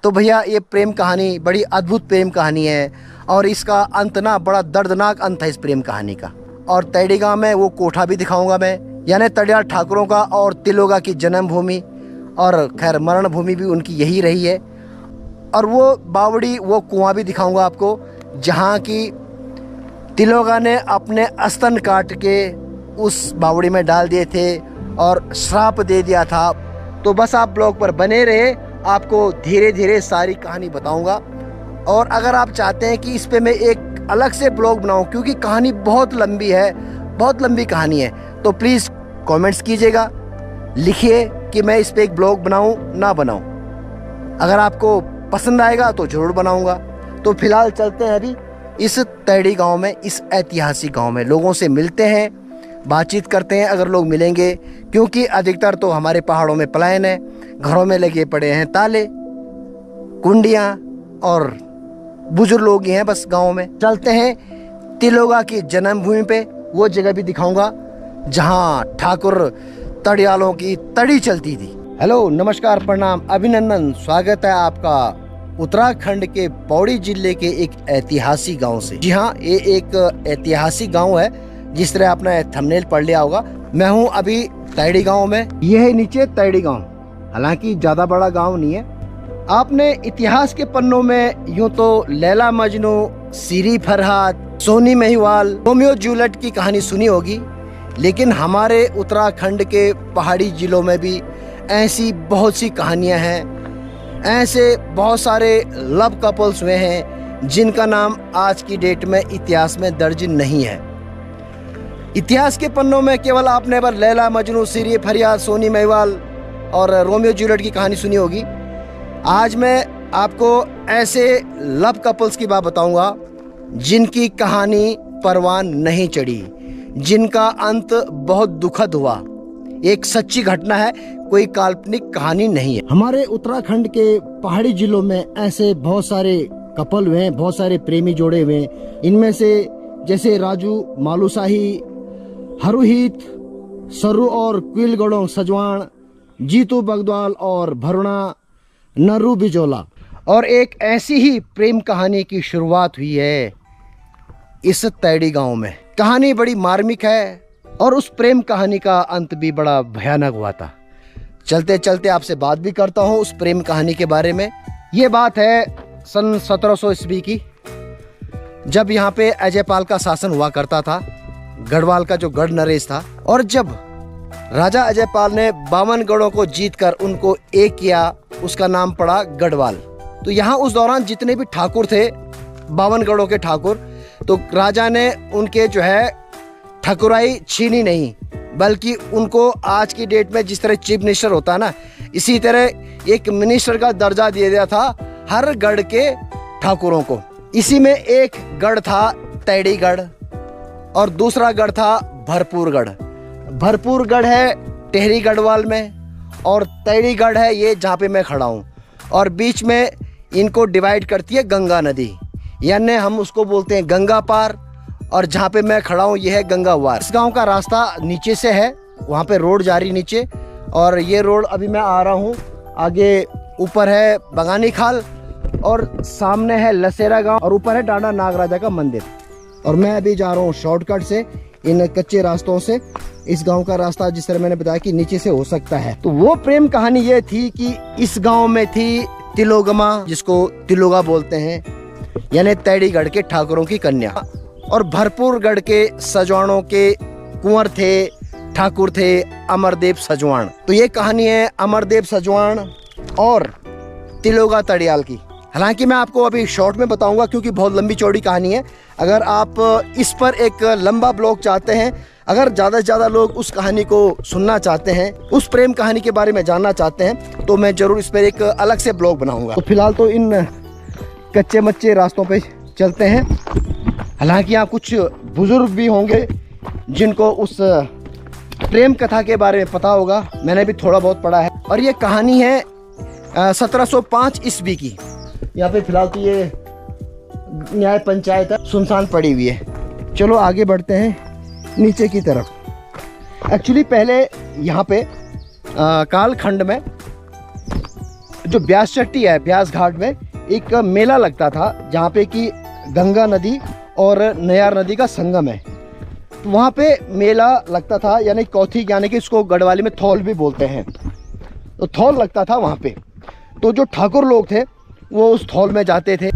तो भैया ये प्रेम कहानी बड़ी अद्भुत प्रेम कहानी है और इसका अंत ना बड़ा दर्दनाक अंत है इस प्रेम कहानी का। और तैड़ी गांव में वो कोठा भी दिखाऊंगा मैं, यानी तड़ियाल ठाकुरों का और तिलोगा की जन्मभूमि और खैर मरण भूमि भी उनकी यही रही है। और वो बावड़ी वो कुआं भी दिखाऊंगा आपको जहाँ की तिलोगा ने अपने स्तन काट के उस बावड़ी में डाल दिए थे और श्राप दे दिया था। तो बस आप ब्लॉग पर बने रहे, आपको धीरे धीरे सारी कहानी बताऊंगा। और अगर आप चाहते हैं कि इस पे मैं एक अलग से ब्लॉग बनाऊं क्योंकि कहानी बहुत लंबी है, बहुत लंबी कहानी है, तो प्लीज़ कमेंट्स कीजिएगा, लिखिए कि मैं इस पे एक ब्लॉग बनाऊं ना बनाऊं। अगर आपको पसंद आएगा तो ज़रूर बनाऊंगा। तो फिलहाल चलते हैं अभी इस तैड़ी गांव में, इस ऐतिहासिक गांव में लोगों से मिलते हैं, बातचीत करते हैं अगर लोग मिलेंगे, क्योंकि अधिकतर तो हमारे पहाड़ों में पलायन है, घरों में लगे पड़े हैं ताले कुंडियाँ और बुजुर्ग लोग ही हैं बस गांव में। चलते हैं तिलोगा की जन्मभूमि पे, वो जगह भी दिखाऊंगा जहां ठाकुर तड़ियालों की तड़ी चलती थी। हेलो, नमस्कार, प्रणाम, अभिनंदन, स्वागत है आपका उत्तराखंड के पौड़ी जिले के एक ऐतिहासिक गांव से। जी हाँ, ये एक ऐतिहासिक गांव है, जिस तरह आपने थंबनेल पढ़ लिया होगा। मैं हूं अभी तैड़ी गांव में, ये है नीचे तैड़ी गांव, हालांकि ज्यादा बड़ा गांव नहीं है। आपने इतिहास के पन्नों में यूं तो लैला मजनू, सीरी फरहाद, सोनी महिवाल, रोमियो जूलियट की कहानी सुनी होगी, लेकिन हमारे उत्तराखंड के पहाड़ी जिलों में भी ऐसी बहुत सी कहानियां हैं। ऐसे बहुत सारे लव कपल्स हुए हैं जिनका नाम आज की डेट में इतिहास में दर्ज नहीं है। इतिहास के पन्नों में केवल आपने बस लैला मजनू, सीरी फरियाद, सोनी महिवाल और रोमियो जूलियट की कहानी सुनी होगी। आज मैं आपको ऐसे लव कपल्स की बात बताऊंगा जिनकी कहानी परवान नहीं चढ़ी, जिनका अंत बहुत दुखद हुआ। एक सच्ची घटना है, कोई काल्पनिक कहानी नहीं है। हमारे उत्तराखंड के पहाड़ी जिलों में ऐसे बहुत सारे कपल हुए हैं, बहुत सारे प्रेमी जोड़े हुए हैं। इनमें से जैसे राजू मालूशाही, हरुहित, सरु और क्विलगढ़ों सजवान, जीतू बगद्वाल और भरुणा नरू बिजोला। और एक ऐसी ही प्रेम कहानी की शुरुआत हुई है इस तैड़ी गांव में। कहानी बड़ी मार्मिक है और उस प्रेम कहानी का अंत भी बड़ा भयानक हुआ था। चलते चलते आपसे बात भी करता हूं उस प्रेम कहानी के बारे में। ये बात है सन 1700 ईस्वी की, जब यहाँ पे अजयपाल का शासन हुआ करता था, गढ़वाल का जो गढ़ नरेश था। और जब राजा अजयपाल ने 52 गढ़ों को जीतकर उनको एक किया, उसका नाम पड़ा गढ़वाल। तो यहाँ उस दौरान जितने भी ठाकुर थे, 52 गढ़ों के ठाकुर, तो राजा ने उनके जो है ठकुराई छीनी नहीं, बल्कि उनको आज की डेट में जिस तरह चीफ मिनिस्टर होता है ना, इसी तरह एक मिनिस्टर का दर्जा दिया गया था हर गढ़ के ठाकुरों को। इसी में एक गढ़ था तैड़ी गढ़ और दूसरा गढ़ था भरपूरगढ़। भरपूरगढ़ है टेहरी गढ़वाल में और तैड़ी गढ़ है ये जहाँ पे मैं खड़ा हूँ, और बीच में इनको डिवाइड करती है गंगा नदी, यानी हम उसको बोलते हैं गंगा पार, और जहाँ पे मैं खड़ा हूँ ये है गंगा वार। इस गांव का रास्ता नीचे से है, वहाँ पे रोड जा रही नीचे, और ये रोड अभी मैं आ रहा हूँ आगे। ऊपर है बगानी खाल और सामने है लसेरा गांव और ऊपर है डांडा नागराजा का मंदिर। और मैं अभी जा रहा हूँ शॉर्टकट से, इन कच्चे रास्तों से। इस गांव का रास्ता जिस तरह मैंने बताया कि नीचे से हो सकता है। तो वो प्रेम कहानी ये थी कि इस गांव में थी तिलोगमा, जिसको तिलोगा बोलते हैं, यानी तैड़ीगढ़ के ठाकुरों की कन्या। और भरपूरगढ़ के सजवानों के कुंवर थे, ठाकुर थे अमरदेव सजवान। तो ये कहानी है अमरदेव सजवान और तिलोगा तड़ियाल की। हालांकि मैं आपको अभी शॉर्ट में बताऊंगा क्योंकि बहुत लंबी चौड़ी कहानी है। अगर आप इस पर एक लंबा ब्लॉग चाहते हैं, अगर ज़्यादा से ज़्यादा लोग उस कहानी को सुनना चाहते हैं, उस प्रेम कहानी के बारे में जानना चाहते हैं, तो मैं ज़रूर इस पर एक अलग से ब्लॉग बनाऊंगा। तो फिलहाल तो इन कच्चे मच्चे रास्तों पे चलते हैं। हालांकि यहाँ कुछ बुजुर्ग भी होंगे जिनको उस प्रेम कथा के बारे में पता होगा, मैंने भी थोड़ा बहुत पढ़ा है। और ये कहानी है 1705 ईस्वी की। यहाँ पे फिलहाल तो ये न्याय पंचायत है, सुनसान पड़ी हुई है। चलो आगे बढ़ते हैं नीचे की तरफ। एक्चुअली पहले यहाँ पे कालखंड में जो ब्यास चट्टी है, ब्यास घाट में एक मेला लगता था जहाँ पे कि गंगा नदी और नयार नदी का संगम है। तो वहाँ पे मेला लगता था, यानी कौथिग, यानी कि इसको गढ़वाली में थौल भी बोलते हैं। तो थौल लगता था वहाँ पे। तो जो ठाकुर लोग थे वो उस थौल में जाते थे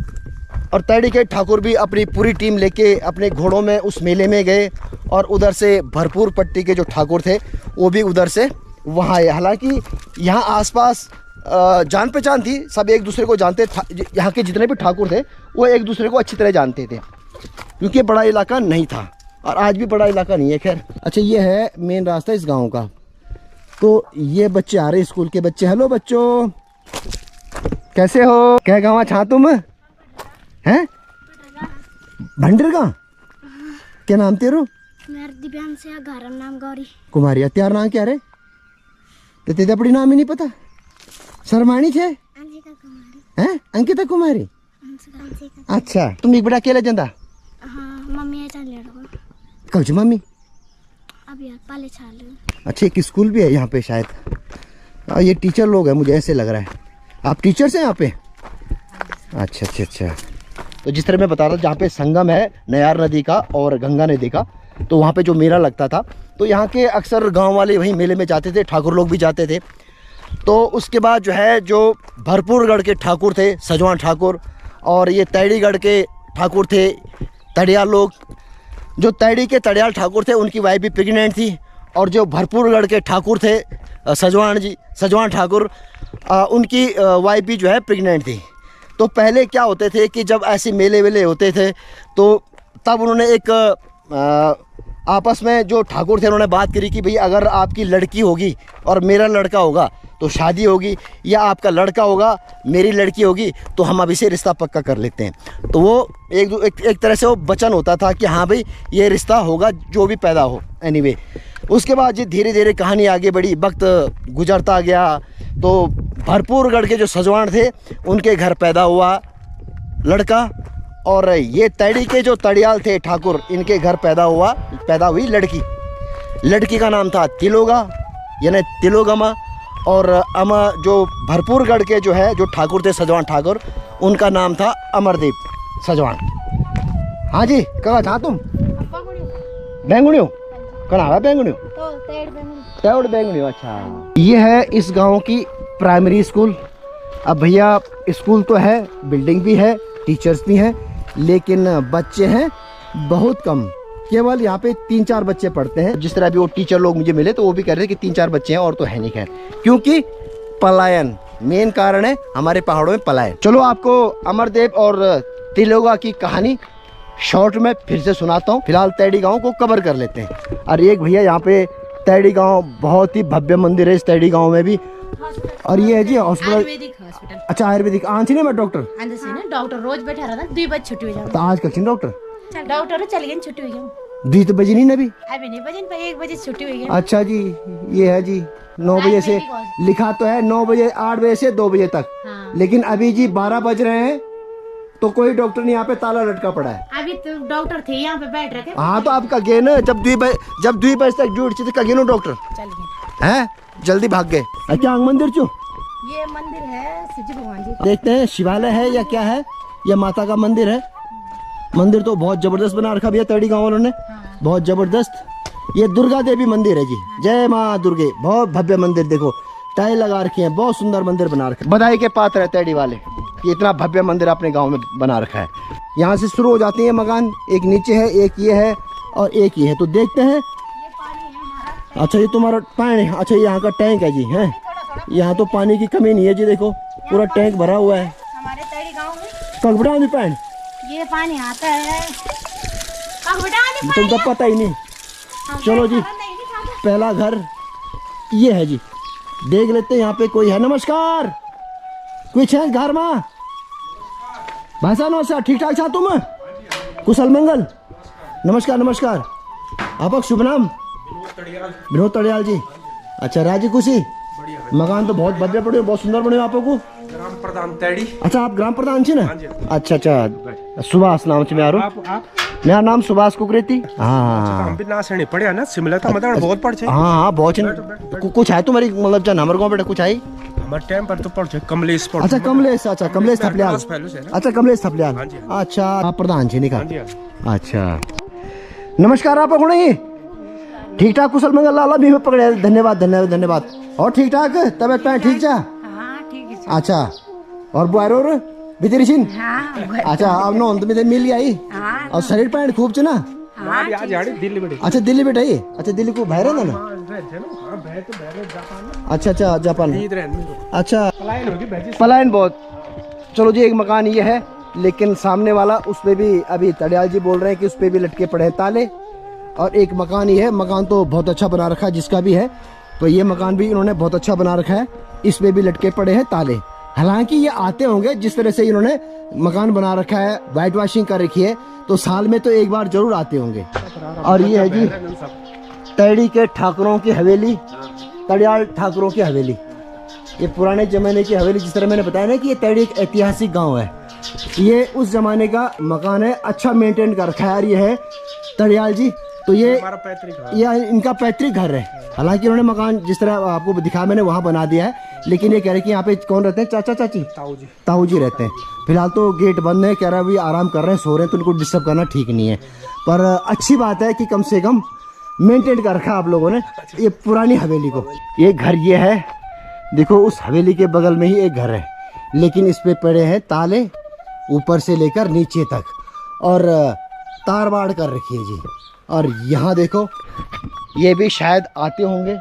और तैड़ी के ठाकुर भी अपनी पूरी टीम लेके अपने घोड़ों में उस मेले में गए और उधर से भरपूर पट्टी के जो ठाकुर थे वो भी उधर से वहाँ आए। हालांकि यहाँ आसपास जान पहचान थी, सब एक दूसरे को जानते, यहाँ के जितने भी ठाकुर थे वो एक दूसरे को अच्छी तरह जानते थे, क्योंकि बड़ा इलाका नहीं था और आज भी बड़ा इलाका नहीं है। खैर, अच्छा ये है मेन रास्ता इस गांव का। तो ये बच्चे आ रहे हैं, स्कूल के बच्चे। हेलो बच्चों, कैसे हो? क्या गाँव छा तुम हैं? भंडर का क्या नाम तेरो? दिव्यांश से घर नाम गौरी कुमारी। त्यार नाम क्या रे? तो तेरे अपनी नाम ही नहीं पता? शर्माणी छे अंकिता कुमारी। हैं? अंकिता कुमारी। अच्छा, तुम एक बड़ा अकेला जंदा? हाँ, मम्मी है चल लड़को। कब जी मम्मी? अब यार पाले चालू। अच्छा, एक स्कूल भी है यहाँ पे शायद। ये टीचर लोग हैं, मुझे ऐसे लग रहा है। आप टीचर्स हैं यहाँ पे? अच्छा अच्छा अच्छा। तो जिस तरह मैं बता रहा था, जहाँ पे संगम है नयार नदी का और गंगा नदी का, तो वहाँ पे जो मेला लगता था, तो यहाँ के अक्सर गांव वाले वहीं मेले में जाते थे, ठाकुर लोग भी जाते थे। तो उसके बाद जो है, जो भरपूरगढ़ के ठाकुर थे, सजवान ठाकुर, और ये तैड़ीगढ़ के ठाकुर थे, तड़ियाल लोग। जो तैड़ी के तड़ियाल ठाकुर थे उनकी वाइफ भी प्रेग्नेंट थी, और जो भरपूरगढ़ के ठाकुर थे सजवान ठाकुर, उनकी वाइफ भी जो है प्रेग्नेंट थी। तो पहले क्या होते थे कि जब ऐसे मेले वेले होते थे तो तब उन्होंने एक आपस में जो ठाकुर थे उन्होंने बात करी कि भाई अगर आपकी लड़की होगी और मेरा लड़का होगा तो शादी होगी, या आपका लड़का होगा मेरी लड़की होगी तो हम अभी से रिश्ता पक्का कर लेते हैं। तो वो एक तरह से वो वचन होता था कि हाँ भाई ये रिश्ता होगा जो भी पैदा हो। एनीवे, उसके बाद ये धीरे धीरे कहानी आगे बढ़ी, वक्त गुजरता गया। तो भरपूरगढ़ के जो सजवान थे उनके घर पैदा हुआ लड़का, और ये तैड़ी के जो तड़ियाल थे ठाकुर, इनके घर पैदा हुई लड़की। लड़की का नाम था तिलोगा, यानी तिलोगमा, और अमा जो भरपूरगढ़ के जो है जो ठाकुर थे सजवान ठाकुर, उनका नाम था अमरदीप सजवान। हाँ जी, कहाँ था तुम? बेंगुनियो कहाँ है? बेंगुनियो तेड़ बेंगुनियो। अच्छा, ये है इस गांव की प्राइमरी स्कूल। अब भैया स्कूल तो है, बिल्डिंग भी है, टीचर्स भी हैं, लेकिन बच्चे हैं बहुत कम। केवल यहाँ पे 3-4 बच्चे पढ़ते हैं। जिस तरह भी वो टीचर लोग मुझे मिले तो वो भी कह रहे थे कि 3-4 बच्चे हैं और तो है नहीं। खैर, क्योंकि पलायन मेन कारण है, हमारे पहाड़ों में पलायन। चलो आपको अमरदेव और तिलोगा की कहानी शॉर्ट में फिर से सुनाता हूँ। फिलहाल तैड़ी गाँव को कवर कर लेते हैं। और एक भैया यहाँ पे तैड़ी गाँव बहुत ही भव्य मंदिर है इस तैड़ी गाँव में भी। और ये है जी हॉस्पिटल। अच्छा, आयुर्वेदिक आंची ने मैं डॉक्टर रोज बैठा रहा था, 2 बजे छुट्टी हो जाए। तो आज कल डॉक्टर चल गए, छुट्टी हो गई। 2 बजे नहीं नबी? अभी नहीं बजे, 1 बजे छुट्टी हो गई। अच्छा जी, ये है जी 9 बजे से लिखा तो है 9 बजे 8 बजे से 2 बजे तक। हाँ। लेकिन अभी जी 12 बज रहे हैं तो कोई डॉक्टर नहीं, यहाँ पे ताला लटका पड़ा है। अभी तो डॉक्टर थे यहाँ पे बैठ रखे। हाँ, तो आपका गे ना, जब 2 बजे तक ड्यूटी का गे नो डॉक्टर चल गए हैं, जल्दी भाग गए। क्या मंदिर चो? ये मंदिर है शिव भगवान जी। देखते हैं शिवालय है या क्या है, या माता का मंदिर है। मंदिर तो बहुत जबरदस्त बना रखा भैया तैड़ी गाँव वालों ने। हाँ। बहुत जबरदस्त। ये दुर्गा देवी मंदिर है जी। जय माँ दुर्गे। बहुत भव्य मंदिर, देखो टाइल लगा रखी है, बहुत सुंदर मंदिर बना रखा है। बधाई के पात्र है तैड़ी वाले कि इतना भव्य मंदिर अपने गांव में बना रखा है। यहाँ से शुरू हो जाते हैं मकान, एक नीचे है, एक ये है और एक ये है। तो देखते हैं। अच्छा, ये तुम्हारा पानी है? अच्छा, यहाँ का टैंक है जी। है यहाँ तो पानी की कमी नहीं है जी, देखो पूरा टैंक भरा हुआ है हमारे तैड़ी गाँव में। कगबड़ा पानी, ये पानी आता है तुम तो पता ही नहीं। चलो जी, पहला घर ये है जी, देख लेते हैं यहाँ पे कोई है। नमस्कार, कुछ है घर में? भाई साहब नमस्कार, ठीक ठाक छा तुम? कुशल मंगल। नमस्कार नमस्कार। आपका शुभ नाम? विनोद तड़ियाल जी। अच्छा, राजी खुशी। मकान तो बहुत भव्य पड़े, बहुत सुंदर बने आपको। ग्राम प्रधान तैड़ी। अच्छा, आप ग्राम प्रधान छी ना? अच्छा अच्छा, सुभाष नाम से मैं आ रहा हूँ। मेरा नाम सुभाष कुकरेती। हाँ, हम भी ना सने पढ़े ना, शिमला तो मतलब बहुत पढ़े। हाँ हाँ, बहुत कुछ है तुम्हारी मतलब जान हमारे गाँव बेटा कुछ है? हमारे टाइम पर तो पढ़ते कमलेश पढ़ते। अच्छा कमलेश, अच्छा कमलेश थपलियाल, अच्छा कमलेश थपलियाल, हाँ जी। अच्छा आप प्रधान जी निका, हाँ जी, अच्छा नमस्कार। आप गुणे ठीक ठाक कुशल मंगल लाला भी पकड़े, धन्यवाद धन्यवाद धन्यवाद। और ठीक ठाक तबियत पाए ठीक जा? हाँ ठीक है। अच्छा और बुआरो भीतरी छिन? हाँ अच्छा अब नो अंत में मिल आई हाँ और शरीर पैंट खूब छ ना? हाँ आज आड़ी दिल्ली में। अच्छा दिल्ली बैठा ही, अच्छा दिल्ली को बाहर है ना? अच्छा अच्छा जापान, अच्छा पलायन बहुत। चलो जी एक मकान ये है, लेकिन सामने वाला उस पे भी अभी तड़ियाल जी बोल रहे हैं कि उस पे भी लटके पड़े हैं ताले। और एक मकान ही है, मकान तो बहुत अच्छा बना रखा है जिसका भी है, तो ये मकान भी इन्होंने बहुत अच्छा बना रखा है, इस पे भी लटके पड़े हैं ताले। हालांकि ये आते होंगे, जिस तरह से इन्होंने मकान बना रखा है, वाइट वॉशिंग कर रखी है, तो साल में तो एक बार जरूर आते होंगे। और ये है जी तैड़ी के ठाकुरों की हवेली, तड़ियाल ठाकुरों की हवेली। ये पुराने जमाने की हवेली, जिस तरह मैंने बताया ना कि ये तैड़ी एक ऐतिहासिक गांव है, ये उस जमाने का मकान है, अच्छा मेंटेन कर रखा है। और ये है तड़ियाल जी, तो ये इनका पैतृक घर है। हालांकि इन्होंने मकान जिस तरह आपको दिखाया मैंने वहाँ बना दिया है, लेकिन ये कह रहे कि यहाँ पे कौन रहते हैं? चाचा चाची? ताऊ जी रहते हैं। फिलहाल तो गेट बंद है, कह रहा है अभी आराम कर रहे हैं, सो रहे हैं, तो उनको डिस्टर्ब करना ठीक नहीं है। पर अच्छी बात है कि कम से कम मेंटेन कर रखा आप लोगों ने ये पुरानी हवेली को। ये घर ये है, देखो उस हवेली के बगल में ही एक घर है, लेकिन इस पे पड़े हैं ताले ऊपर से लेकर नीचे तक, और तार बाड़ कर रखी है जी। और यहाँ देखो ये भी शायद आते होंगे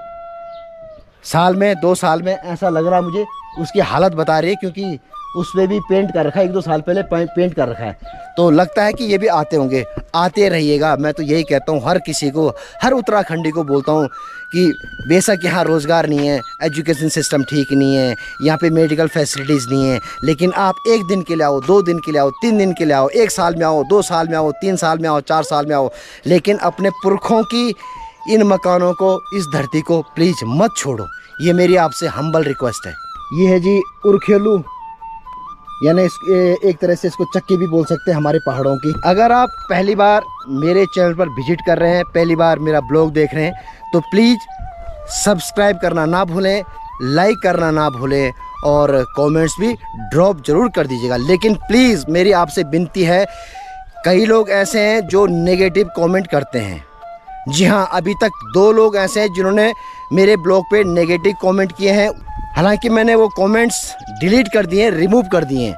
साल में 2 साल में, ऐसा लग रहा मुझे। उसकी हालत बता रही है क्योंकि उसमें भी पेंट कर रखा है, 1-2 साल पहले पेंट कर रखा है, तो लगता है कि ये भी आते होंगे। आते रहिएगा, मैं तो यही कहता हूँ हर किसी को, हर उत्तराखंडी को बोलता हूँ कि बेशक यहाँ रोज़गार नहीं है, एजुकेशन सिस्टम ठीक नहीं है, यहाँ पे मेडिकल फैसिलिटीज़ नहीं है, लेकिन आप 1 दिन के लिए आओ, 2 दिन के लिए आओ, 3 दिन के लिए आओ, 1 साल में आओ, 2 साल में आओ, 3 साल में आओ, 4 साल में आओ, लेकिन अपने पुरखों की इन मकानों को, इस धरती को प्लीज़ मत छोड़ो। ये मेरी आपसे हम्बल रिक्वेस्ट है। ये है जी उरखेलू, यानी एक तरह से इसको चक्की भी बोल सकते हैं हमारे पहाड़ों की। अगर आप पहली बार मेरे चैनल पर विजिट कर रहे हैं, पहली बार मेरा ब्लॉग देख रहे हैं, तो प्लीज़ सब्सक्राइब करना ना भूलें, लाइक करना ना भूलें, और कमेंट्स भी ड्रॉप ज़रूर कर दीजिएगा। लेकिन प्लीज़ मेरी आपसे विनती है, कई लोग ऐसे हैं जो नेगेटिव कमेंट करते हैं। जी हाँ, अभी तक 2 लोग ऐसे हैं जिन्होंने मेरे ब्लॉग पे नेगेटिव कमेंट किए हैं। हालांकि मैंने वो कमेंट्स डिलीट कर दिए, रिमूव कर दिए।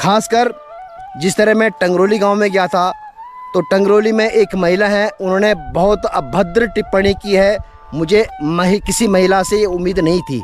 खासकर जिस तरह मैं टंगरोली गांव में गया था, तो टंगरोली में एक महिला है, उन्होंने बहुत अभद्र टिप्पणी की है। मुझे किसी महिला से ये उम्मीद नहीं थी,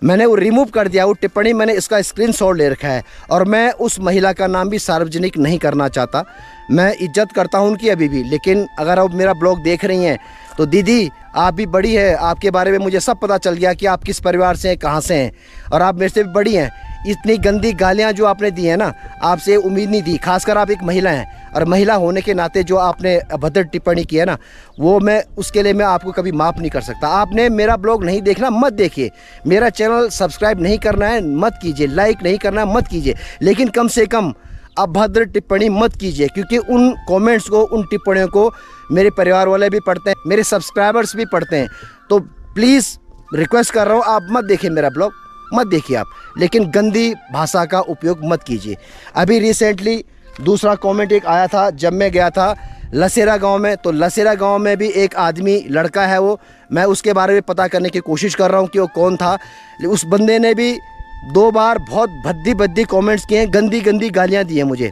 मैंने वो रिमूव कर दिया वो टिप्पणी। मैंने इसका स्क्रीनशॉट ले रखा है, और मैं उस महिला का नाम भी सार्वजनिक नहीं करना चाहता। मैं इज्जत करता हूँ उनकी अभी भी, लेकिन अगर आप मेरा ब्लॉग देख रही हैं तो दीदी आप भी बड़ी है, आपके बारे में मुझे सब पता चल गया कि आप किस परिवार से हैं, कहाँ से हैं, और आप मेरे से भी बड़ी हैं। इतनी गंदी गालियाँ जो आपने दी हैं ना, आपसे उम्मीद नहीं थी। खासकर आप एक महिला हैं, और महिला होने के नाते जो आपने अभद्र टिप्पणी की है ना, वो मैं उसके लिए मैं आपको कभी माफ़ नहीं कर सकता। आपने मेरा ब्लॉग नहीं देखना, मत देखिए। मेरा चैनल सब्सक्राइब नहीं करना है, मत कीजिए। लाइक नहीं करना है, मत कीजिए। लेकिन कम से कम अभद्र टिप्पणी मत कीजिए, क्योंकि उन कमेंट्स को, उन टिप्पणियों को मेरे परिवार वाले भी पढ़ते हैं, मेरे सब्सक्राइबर्स भी पढ़ते हैं। तो प्लीज़ रिक्वेस्ट कर रहा हूँ, आप मत देखिए मेरा ब्लॉग, मत देखिए आप, लेकिन गंदी भाषा का उपयोग मत कीजिए। अभी रिसेंटली दूसरा कमेंट एक आया था, जब मैं गया था लसेरा गांव में, तो लसेरा गांव में भी एक आदमी, लड़का है वो, मैं उसके बारे में पता करने की कोशिश कर रहा हूँ कि वो कौन था। उस बंदे ने भी 2 बार बहुत भद्दी कमेंट्स किए हैं, गंदी गंदी गालियाँ दी हैं मुझे।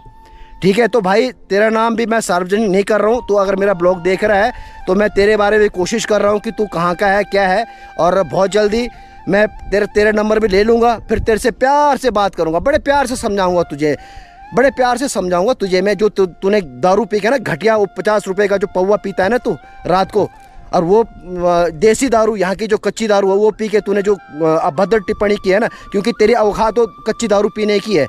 ठीक है, तो भाई तेरा नाम भी मैं सार्वजनिक नहीं कर रहा हूँ, तो अगर मेरा ब्लॉग देख रहा है तो मैं तेरे बारे में कोशिश कर रहा हूँ कि तू कहाँ का है, क्या है, और बहुत जल्दी मैं तेरा नंबर भी ले लूँगा, फिर तेरे से प्यार से बात करूँगा, बड़े प्यार से समझाऊँगा तुझे, बड़े प्यार से समझाऊँगा तुझे मैं। जो तूने दारू पी के ना, घटिया 50 रुपये का जो पौवा पीता है ना तू रात को, और वो देसी दारू, यहाँ की जो कच्ची दारू है, वो पी के तूने जो अभद्र टिप्पणी की है ना, क्योंकि तेरी औकात तो कच्ची दारू पीने की है,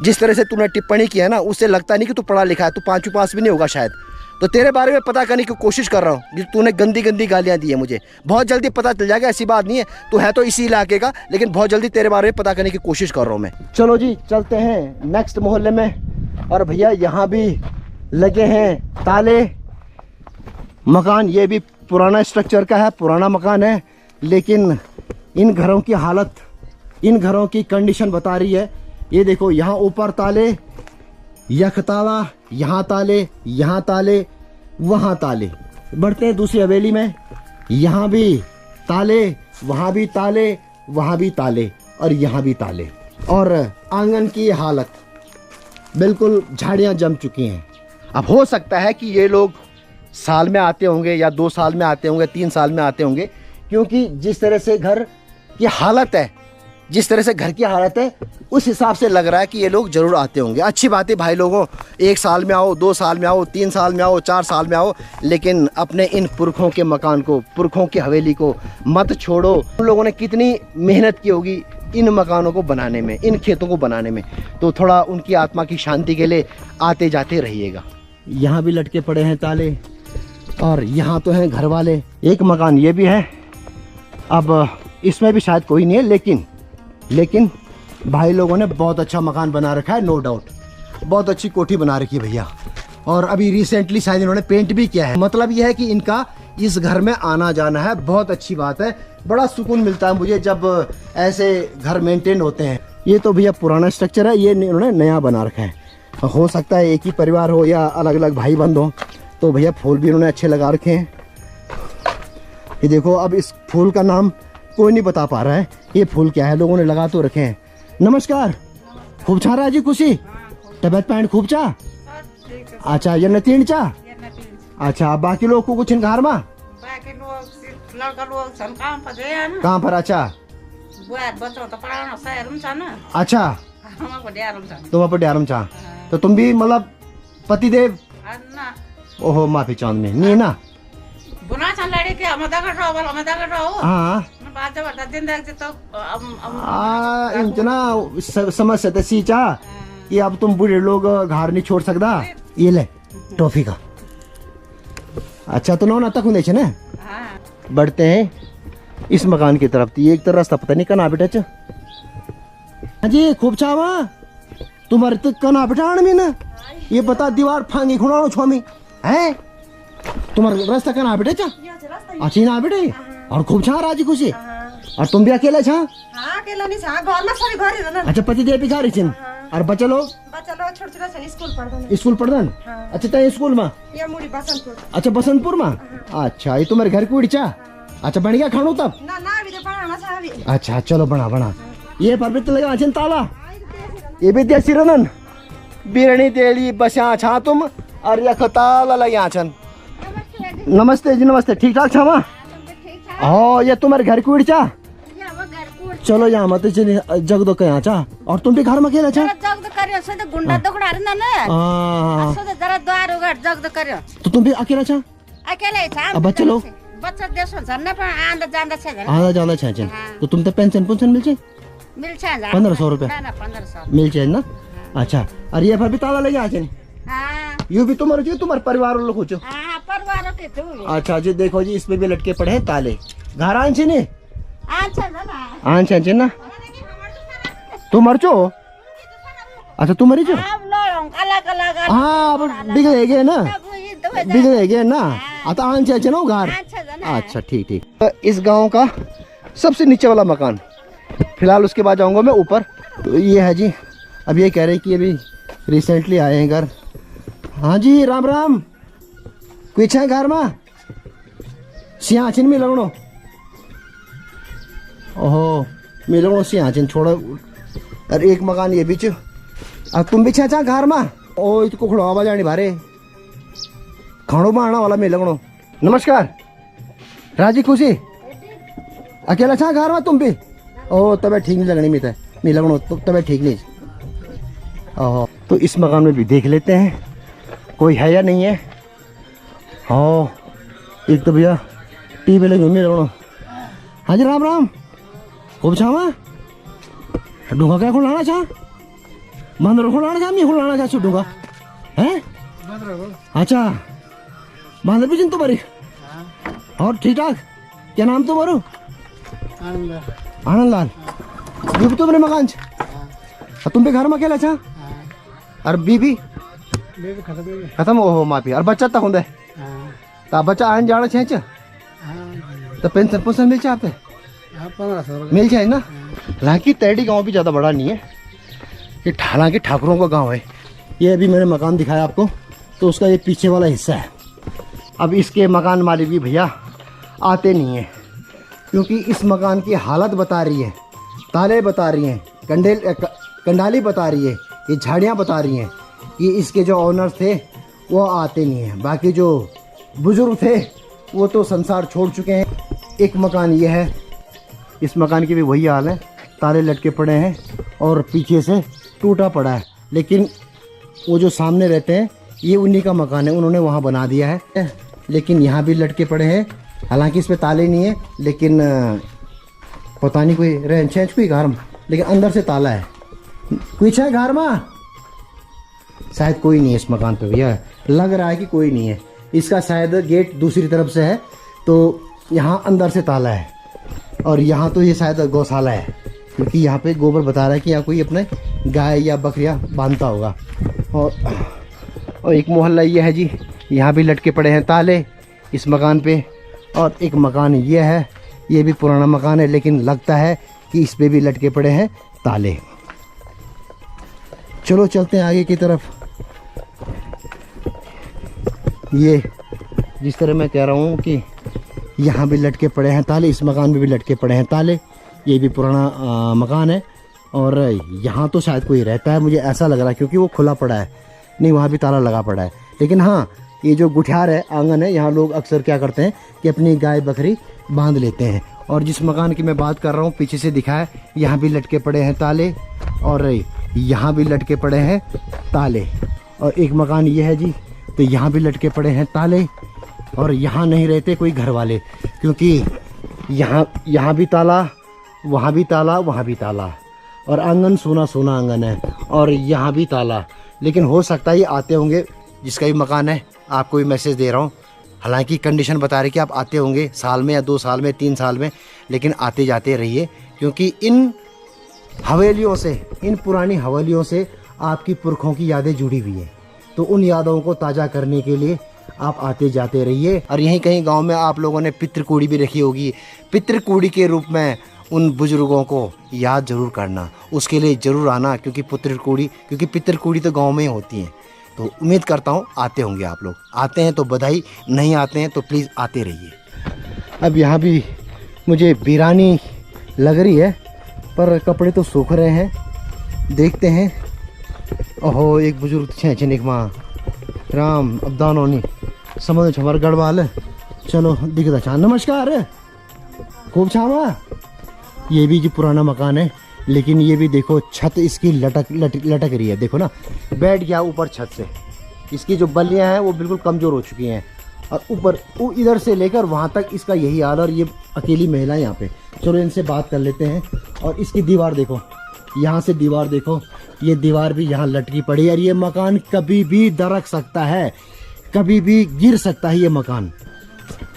जिस तरह से तूने टिप्पणी की है ना, उससे लगता नहीं कि तू पढ़ा लिखा है, तू 5वीं पास भी नहीं होगा शायद। तो तेरे बारे में पता करने की कोशिश कर रहा हूँ, तूने गंदी गंदी गालियाँ दी है मुझे। बहुत जल्दी पता चल जाएगा, ऐसी बात नहीं है, तू है तो इसी इलाके का, लेकिन बहुत जल्दी तेरे बारे में पता करने की कोशिश कर रहा हूँ मैं। चलो जी चलते हैं नेक्स्ट मोहल्ले में। और भैया यहाँ भी लगे हैं ताले। मकान ये भी पुराना स्ट्रक्चर का है, पुराना मकान है, लेकिन इन घरों की हालत इन घरों की कंडीशन बता रही है। ये देखो यहाँ ऊपर ताले, यख ताला, यहाँ ताले, यहाँ ताले, वहाँ ताले। बढ़ते हैं दूसरी हवेली में, यहाँ भी ताले, वहाँ भी ताले, वहाँ भी ताले और यहाँ भी ताले। और आंगन की हालत बिल्कुल झाड़ियाँ जम चुकी हैं। अब हो सकता है कि ये लोग साल में आते होंगे या 2 साल में आते होंगे, 3 साल में आते होंगे, क्योंकि जिस तरह से घर की हालत है, जिस तरह से घर की हालत है, उस हिसाब से लग रहा है कि ये लोग जरूर आते होंगे। अच्छी बात है भाई लोगों, 1 साल में आओ, 2 साल में आओ, 3 साल में आओ, 4 साल में आओ, लेकिन अपने इन पुरखों के मकान को, पुरखों की हवेली को मत छोड़ो। उन लोगों ने कितनी मेहनत की होगी इन मकानों को बनाने में, इन खेतों को बनाने में, तो थोड़ा उनकी आत्मा की शांति के लिए आते जाते रहिएगा। यहाँ भी लटके पड़े हैं ताले और यहाँ तो हैं घर वाले। एक मकान ये भी है, अब इसमें भी शायद कोई नहीं है, लेकिन भाई लोगों ने बहुत अच्छा मकान बना रखा है, नो डाउट। बहुत अच्छी कोठी बना रखी है भैया। और अभी रिसेंटली शायद इन्होंने पेंट भी किया है। मतलब यह है कि इनका इस घर में आना जाना है, बहुत अच्छी बात है। बड़ा सुकून मिलता है मुझे जब ऐसे घर मेंटेन होते हैं। ये तो भैया पुराना स्ट्रक्चर है, ये इन्होंने नया बना रखा है। हो सकता है एक ही परिवार हो या अलग अलग भाई बंद हो। तो भैया फूल भी इन्होंने अच्छे लगा रखे हैं। ये देखो, अब इस फूल का नाम कोई नहीं बता पा रहा है, ये फूल क्या है, लोगों ने लगा तो रखे हैं। नमस्कार, खूब छा रहा जी खुशी, तबियत पैंट खूब चा। अच्छा, ये नतीन चा। अच्छा, बाकी लोग को कुछ घर में लड़का लोग सन काम पर गए ना। कहाँ पर? अच्छा, बच्चों तो पढ़ाना शहर में था ना। अच्छा, हम पर डेरम था। तुम पर डेरम चा, तो तुम भी मतलब पतिदेव? ना, ओहो माफी चांद में नहीं ना। बुना चल लड़े के हम दगा रहो, हम दगा रहो। हाँ, बाद जब दिन देख तो इतना समस्या तो सीचा कि अब तुम बूढ़े लोग घर नहीं छोड़ सकता। ये ले टॉफी का। अच्छा, तो ना तक होने ना। बढ़ते हैं इस मकान की तरफ। एक तरह रास्ता पता नहीं कना बेटा। हाँ जी, खूब चावा तुम्हारे तो कना बेटा में ना, ये बता दीवार फांगी खुणाओ छोमी है तुम्हारा रास्ता कना बेटा। अच्छा ना बेटे, और खूब छा राजी खुशी। और तुम भी अकेला छा? हाँ, अकेला नहीं छा, घर में सारी घर है ना। अच्छा, पति देव पिछा रही छिन। और बच्चा लोग छोटा सा स्कूल पढ़दन। स्कूल पढ़दन? अच्छा, तो स्कूल में ये मुड़ी बसंतपुर। अच्छा, बसंतपुर में। अच्छा, ये तुम्हारे घर की चा। अच्छा, बन गया खानू तब? ना ना, अभी तो बनाना था अभी। अच्छा, चलो बना बना। ये परबित लगा आचन ताला, ये भी देसी रनन बिरणी तेली बसा छा तुम और यख ताला लगे आचन। नमस्ते जी, नमस्ते। ठीक ठाक छावा? हाँ, ये तुम्हारे घर की चा। चलो यहाँ मत जग दो कहाँ चा। और तुम भी घर में अकेला छा? जग दो करियो से तो गुंडा दौड़ा रहा ना। हां, तो जरा द्वार उगाड़ जग दो करियो। तो तुम भी अकेला छा? अकेला ही था। अब बच्चे लोग? बच्चा देशो झन्ना पर आंदा जांदा छ झन्। आंदा जांदा छ झन्। तो तुम तो पेंशन मिल छे? मिल छ 1500 रुपए। ना 1500 मिल छे ना। अच्छा, और ये फिर भी ताला लगे आछे। हां, ये भी तुम्हारे जो तुम्हारे परिवार लोग हो। हां, परिवार के तू। अच्छा जी, देखो जी, इसमें भी लटके पड़े हैं ताले। घर आन छे ने? अच्छा ना। आन छे ना। तुम मर चो? अच्छा, तुम मरी जो? अब लड़ों अलग अलग। हां, अब बिगड़ गए ना, बिगड़ गए ना। आता आन छे ना घर। अच्छा, ठीक ठीक। तो इस गांव का सबसे नीचे वाला मकान, फिलहाल उसके बाद जाऊंगा मैं ऊपर। तो ये है जी, अब ये कह रहे हैं कि अभी रिसेंटली आए हैं घर। हाँ जी, राम राम। कुछ है घर में? सियाचिन में लगनो। ओहो, मिलो सियाचिन छोड़ो। और एक मकान ये भी च। अब तुम भी छा घर में? ओ, इसको खड़ो आवाज आनी भारे खाणो बनाना वाला में लगनो। नमस्कार राजी खुशी, अकेला छा घर में तुम भी? ओ, तबीयत ठीक नहीं लगनी मैं लगनो, तो तबीयत ठीक नहीं। ओहो, तो इस मकान में भी देख लेते हैं कोई है या नहीं है। हाँ, एक तो भैया टीवी लगी में लगनो। हाँ जी, राम राम। खूब छावा डूंगा क्या खुलाना छा? बंदर खुलाना छा? मैं खुलाना छा डूंगा है? अच्छा, बंदर भी जिन तुम्हारी। और ठीक ठाक? क्या नाम तुम्हारा? आनंद लाल। ये भी तुम्हारे मकान छ? तुम भी घर में अकेला छा? और बीबी खत्म? ओहो माफी। और बच्चा तक होंगे? तो बच्चा आने जाना चाहिए। तो पेंशन मिल जाए? 1500 मिल जाए ना। हालांकि तैडी गांव भी ज़्यादा बड़ा नहीं है, ये हालांकि ठाकुरों का गांव है। ये अभी मैंने मकान दिखाया आपको, तो उसका ये पीछे वाला हिस्सा है। अब इसके मकान मालिक भी भैया आते नहीं हैं, क्योंकि इस मकान की हालत बता रही है, ताले बता रही हैं, कंडाली बता रही है, ये झाड़ियाँ बता रही हैं कि इसके जो ऑनर थे वो आते नहीं हैं। बाकी जो बुजुर्ग थे वो तो संसार छोड़ चुके हैं। एक मकान ये है, इस मकान की भी वही हाल है, ताले लटके पड़े हैं और पीछे से टूटा पड़ा है। लेकिन वो जो सामने रहते हैं ये उन्हीं का मकान है, उन्होंने वहाँ बना दिया है। लेकिन यहाँ भी लटके पड़े हैं, हालांकि इस पर ताले नहीं है, लेकिन पता नहीं कोई रहन सहन कोई घर में, लेकिन अंदर से ताला है। कुछ है घर में? शायद कोई नहीं है इस मकान पे भैया, लग रहा है कि कोई नहीं है। इसका शायद गेट दूसरी तरफ से है, तो यहाँ अंदर से ताला है। और यहाँ तो ये शायद गौशाला है, क्योंकि यहाँ पे गोबर बता रहा है कि यहाँ कोई अपने गाय या बकरियाँ बांधता होगा। और एक मोहल्ला ये है जी, यहाँ भी लटके पड़े हैं ताले इस मकान पे। और एक मकान ये है, ये भी पुराना मकान है, लेकिन लगता है कि इस पे भी लटके पड़े हैं ताले। चलो चलते हैं आगे की तरफ। ये जिस तरह मैं कह रहा हूँ कि यहाँ भी लटके पड़े हैं ताले, इस मकान में भी लटके पड़े हैं ताले। ये भी पुराना मकान है और यहाँ तो शायद कोई रहता है, मुझे ऐसा लग रहा है, क्योंकि वो खुला पड़ा है। नहीं, वहाँ भी ताला लगा पड़ा है। लेकिन हाँ, ये जो गुठियार है, आंगन है, यहाँ लोग अक्सर क्या करते हैं कि अपनी गाय बकरी बांध लेते हैं। और जिस मकान की मैं बात कर रहा हूँ, पीछे से दिखा है, यहाँ भी लटके पड़े हैं ताले और यहाँ भी लटके पड़े हैं ताले। और एक मकान ये है जी, तो यहाँ भी लटके पड़े हैं ताले। और यहाँ नहीं रहते कोई घर वाले, क्योंकि यहाँ भी ताला, वहाँ भी ताला, वहाँ भी ताला, और आंगन सोना सोना आंगन है, और यहाँ भी ताला। लेकिन हो सकता है ये आते होंगे, जिसका भी मकान है, आपको भी मैसेज दे रहा हूँ। हालांकि कंडीशन बता रही कि आप आते होंगे साल में या 2 साल में, 3 साल में, लेकिन आते जाते रहिए, क्योंकि इन हवेलियों से, इन पुरानी हवेलियों से आपकी पुरखों की यादें जुड़ी हुई हैं। तो उन यादों को ताज़ा करने के लिए आप आते जाते रहिए। और यहीं कहीं गांव में आप लोगों ने पितृकूड़ी भी रखी होगी, पितृकूड़ी के रूप में उन बुजुर्गों को याद जरूर करना, उसके लिए ज़रूर आना, क्योंकि पितृकूड़ी तो गांव में ही होती हैं। तो उम्मीद करता हूँ आते होंगे आप लोग। आते हैं तो बधाई, नहीं आते हैं तो प्लीज़ आते रहिए। अब यहाँ भी मुझे वीरानी लग रही है, पर कपड़े तो सूख रहे हैं, देखते हैं। ओहो, एक बुजुर्ग छेनिक माँ राम अब दानो नहीं समझ हमारे गढ़वाल। चलो दिखता छा, नमस्कार, खूब छावा। ये भी जी पुराना मकान है, लेकिन ये भी देखो छत इसकी लटक रही है, देखो ना, बैठ गया ऊपर छत से। इसकी जो बल्लियां हैं वो बिल्कुल कमज़ोर हो चुकी हैं, और ऊपर इधर से लेकर वहाँ तक इसका यही हाल। और ये अकेली महिला है यहाँ पे। चलो इनसे बात कर लेते हैं। और इसकी दीवार देखो, यहाँ से दीवार देखो, ये दीवार भी यहाँ लटकी पड़ी है। और ये मकान कभी भी दरक सकता है, कभी भी गिर सकता है ये मकान।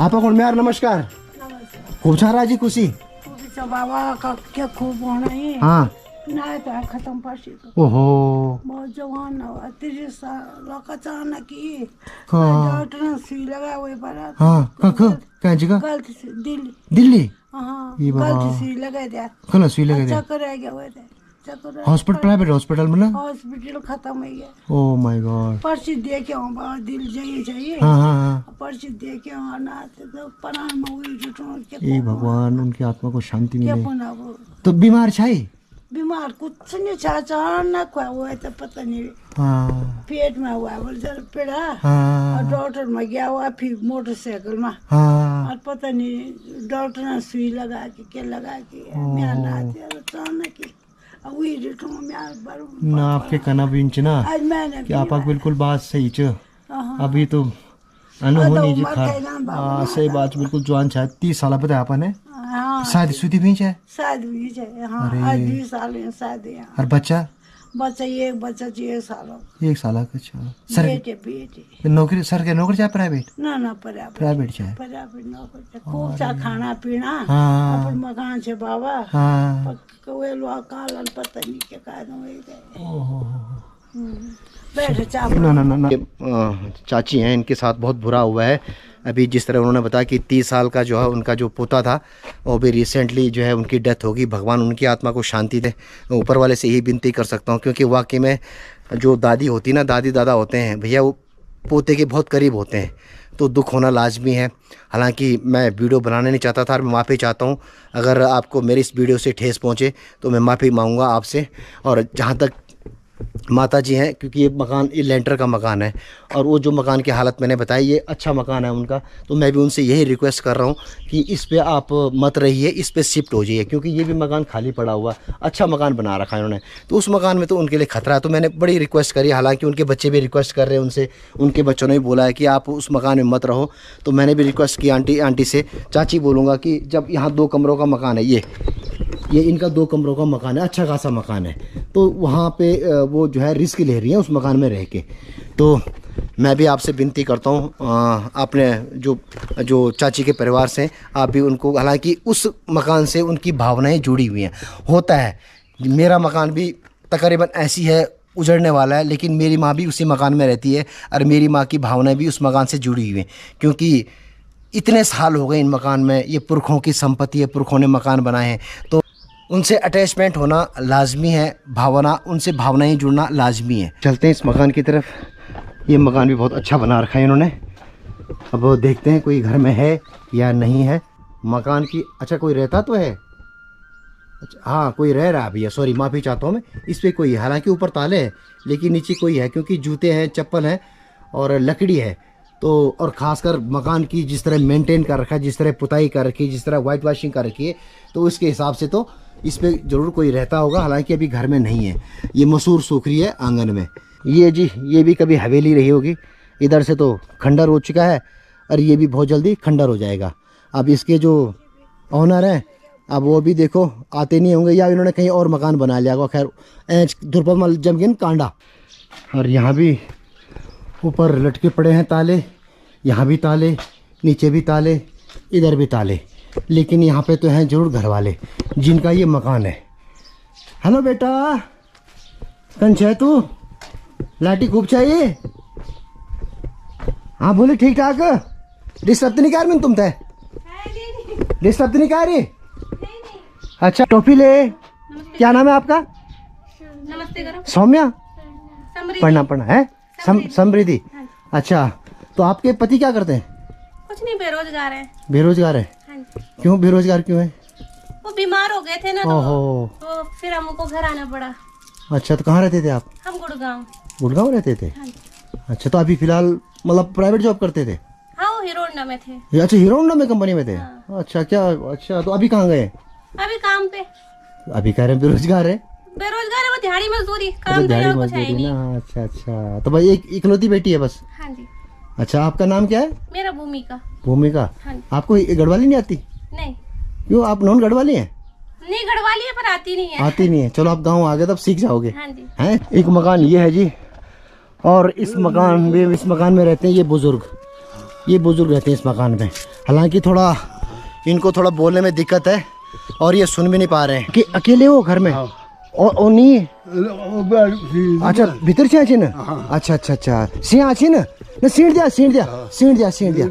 आपा कौन यार, नमस्कार, खूब छा जी खुशी बाबा का क्या खूब होना है। हाँ ना तो खत्म पासी तो ओहो बहुत जवान हुआ, 30 साल अचानक की हाँ डॉक्टर सुई लगा हुए पड़ा। हाँ कहाँ जगह? गलती से दिल्ली। हाँ, ये बाबा गलती सुई लगा दिया, कल सुई लगा दिया। चक्कर आ गया हुए थे, चक्कर हॉस्पिटल, प्राइवेट हॉस्पिटल में ना? हॉस्पिटल खत्म हो गया। Oh my God. पर्ची दे के आओ बाबा, दिल चाहिए। हाँ हाँ हाँ, पर्ची दे के आओ ना, तो प्राण में हुई जुटो ए भगवान उनकी आत्मा को शांति क्या मिले। पना वो तो बीमार छाई? बीमार कुछ नहीं छा, अचानक हुआ है तो पता नहीं, हाँ पेट में हुआ बोल जरा पेड़ा। हाँ और डॉक्टर में गया हुआ, फिर मोटरसाइकिल में, हाँ और पता नहीं डॉक्टर ने सुई लगा के क्या लगा के मैं नाते अचानक ही वही रिटो मैं ना आपके कना बिंच ना आज मैंने कि आप बिल्कुल बात सही च हाँ। अभी तो अनहोनी जी मर खा गए ना बाबा। हाँ सही बात, बिल्कुल जवान शायद 30 साल पता आपन है। हाँ शादी शुदी भी है? शादी हुई है। हाँ अरे। आज 20 साल है शादी है। और बच्चा? बच्चा एक बच्चा 1 साल हो। 1 साल का। अच्छा सर बेटे नौकरी, सर के नौकरी चाहे प्राइवेट? ना प्राइवेट चाहे। प्राइवेट नौकरी खूब सा खाना पीना हाँ अपन मकान से बाबा। हाँ वे लोग कालन पता नहीं क्या कारण हुए गए। ओहो बैठ चाप ना ना ना ना चाची हैं, इनके साथ बहुत बुरा हुआ है। अभी जिस तरह उन्होंने बताया कि 30 साल का जो है उनका जो पोता था वो भी रिसेंटली जो है उनकी डेथ होगी। भगवान उनकी आत्मा को शांति दे। ऊपर वाले से यही विनती कर सकता हूँ, क्योंकि वाकई में जो दादी होती ना, दादी दादा होते हैं भैया, वो पोते के बहुत करीब होते हैं, तो दुख होना लाजमी है। हालांकि मैं वीडियो बनाने नहीं चाहता था और मैं माफ़ी चाहता हूँ अगर आपको मेरी इस वीडियो से ठेस पहुँचे तो मैं माफ़ी मांगूंगा आपसे। और जहाँ तक माता जी हैं, क्योंकि ये मकान ये लेंटर का मकान है और वो जो मकान की हालत मैंने बताई ये अच्छा मकान है उनका, तो मैं भी उनसे यही रिक्वेस्ट कर रहा हूँ कि इस पे आप मत रहिए, इस पे शिफ्ट हो जाइए, क्योंकि ये भी मकान खाली पड़ा हुआ, अच्छा मकान बना रखा है उन्होंने, तो उस मकान में तो उनके लिए खतरा है। तो मैंने बड़ी रिक्वेस्ट करी, हालांकि उनके बच्चे भी रिक्वेस्ट कर रहे हैं उनसे, उनके बच्चों ने भी बोला है कि आप उस मकान में मत रहो। तो मैंने भी रिक्वेस्ट की आंटी से, चाची बोलूँगा कि जब यहाँ 2 कमरों का मकान है, ये इनका 2 कमरों का मकान है, अच्छा खासा मकान है, तो वहाँ पे वो जो है रिस्क ले रही है उस मकान में रह के। तो मैं भी आपसे विनती करता हूँ, आपने जो चाची के परिवार से आप भी उनको, हालांकि उस मकान से उनकी भावनाएं जुड़ी हुई हैं। होता है, मेरा मकान भी तकरीबन ऐसी है, उजड़ने वाला है, लेकिन मेरी माँ भी उसी मकान में रहती है और मेरी माँ की भावनाएं भी उस मकान से जुड़ी हुई हैं, क्योंकि इतने साल हो गए इन मकान में, ये पुरखों की संपत्ति है, पुरखों ने मकान बनाए हैं, तो उनसे अटैचमेंट होना लाजमी है, उनसे भावनाएं जुड़ना लाजमी है। चलते हैं इस मकान की तरफ। ये मकान भी बहुत अच्छा बना रखा है इन्होंने। अब वो देखते हैं कोई घर में है या नहीं है मकान की। अच्छा, कोई रहता तो है, अच्छा हाँ कोई रह रहा है भैया, सॉरी माफ़ी चाहता हूँ मैं। इस पर कोई, हालांकि ऊपर ताले हैं लेकिन नीचे कोई है, क्योंकि जूते हैं, चप्पल है और लकड़ी है। तो और ख़ासकर मकान की जिस तरह मेंटेन कर रखा है, जिस तरह पुताई कर रखी है, जिस तरह वाइट वॉशिंग कर रखी है, तो उसके हिसाब से तो इस पे ज़रूर कोई रहता होगा। हालांकि अभी घर में नहीं है। ये मसूर सूख रही है आंगन में। ये जी, ये भी कभी हवेली रही होगी, इधर से तो खंडर हो चुका है और ये भी बहुत जल्दी खंडर हो जाएगा। अब इसके जो ऑनर हैं, अब वो भी देखो आते नहीं होंगे या इन्होंने कहीं और मकान बना लिया होगा। खैर धुरपमल जमगिन कांडा। और यहाँ भी ऊपर लटके पड़े हैं ताले, यहाँ भी ताले, नीचे भी ताले, इधर भी ताले, लेकिन यहाँ पे तो हैं जरूर घर वाले जिनका ये मकान है। हेलो बेटा, कंच है तू, लाठी खूब चाहिए? हाँ बोले ठीक ठाक, डिस्टर्ब तो नहीं कर रही तुम थे? डिस्टर्ब तो नहीं कर रही? अच्छा टॉफी ले। क्या नाम है आपका? नमस्ते करो। सौम्या, पढ़ना है समृद्धि। अच्छा, तो आपके पति क्या करते हैं? कुछ नहीं, बेरोजगार है। बेरोजगार है? हाँ। क्यों बेरोजगार क्यों है? वो बीमार हो गए थे ना, तो फिर हमको घर आना पड़ा। अच्छा, तो कहाँ रहते थे आप? हम गुड़गांव। गुड़गांव रहते थे? हाँ। अच्छा, तो अभी फिलहाल मतलब प्राइवेट जॉब करते थे? हाँ, वो हीरो होंडा में थे। अच्छा, हीरो होंडा में कंपनी में थे? हाँ। अच्छा क्या, अच्छा तो अभी कहाँ गए? अभी काम पे। अभी कह रहे हैं बेरोजगार है? बेरोजगार है वो, दिहाड़ी मजदूरी, अच्छा, काम तो दिहाड़ी यहाँ कुछ है ही मजदूरी नहीं। ना। अच्छा अच्छा, तो भाई एक इकलौती बेटी है बस? हाँ जी। अच्छा, आपका नाम क्या है? मेरा भूमिका। भूमिका। हाँ जी। आपको गढ़वाली नहीं आती? नहीं क्यों, आप नॉन गढ़वाली हैं? नहीं, गढ़वाली है पर आती नहीं है। आती नहीं है? चलो आप गाँव आ गए तब सीख जाओगे। हाँ जी। हैं, एक मकान ये है जी, और इस मकान में रहते हैं ये बुजुर्ग रहते हैं इस मकान में। हालांकि थोड़ा इनको थोड़ा बोलने में दिक्कत है और ये सुन भी नहीं पा रहे हैं। कि अकेले हो घर में? और नहीं? अच्छा भीतर से आछे ना? अच्छा अच्छा अच्छा, से आछे ना? सीढ़ दिया।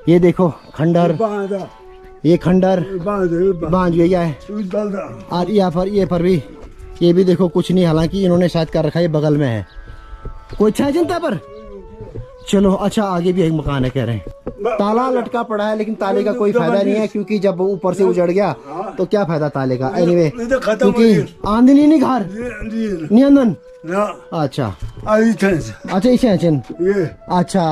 ये देखो खंडर, ये खंडर बांध गया है। और ये पर भी ये भी देखो कुछ नहीं, हालांकि इन्होंने शायद कर रखा है, बगल में है कोई छह जनता पर। चलो अच्छा, आगे भी एक मकान है कह रहे हैं, ताला लटका पड़ा है, लेकिन ताले का कोई फायदा नहीं है, क्योंकि जब वो ऊपर से उजड़ गया तो क्या फायदा ताले का। एनीवे, क्योंकि आंधनी नहीं घर नहीं आंदन। अच्छा अच्छा, इसे अच्छा अच्छा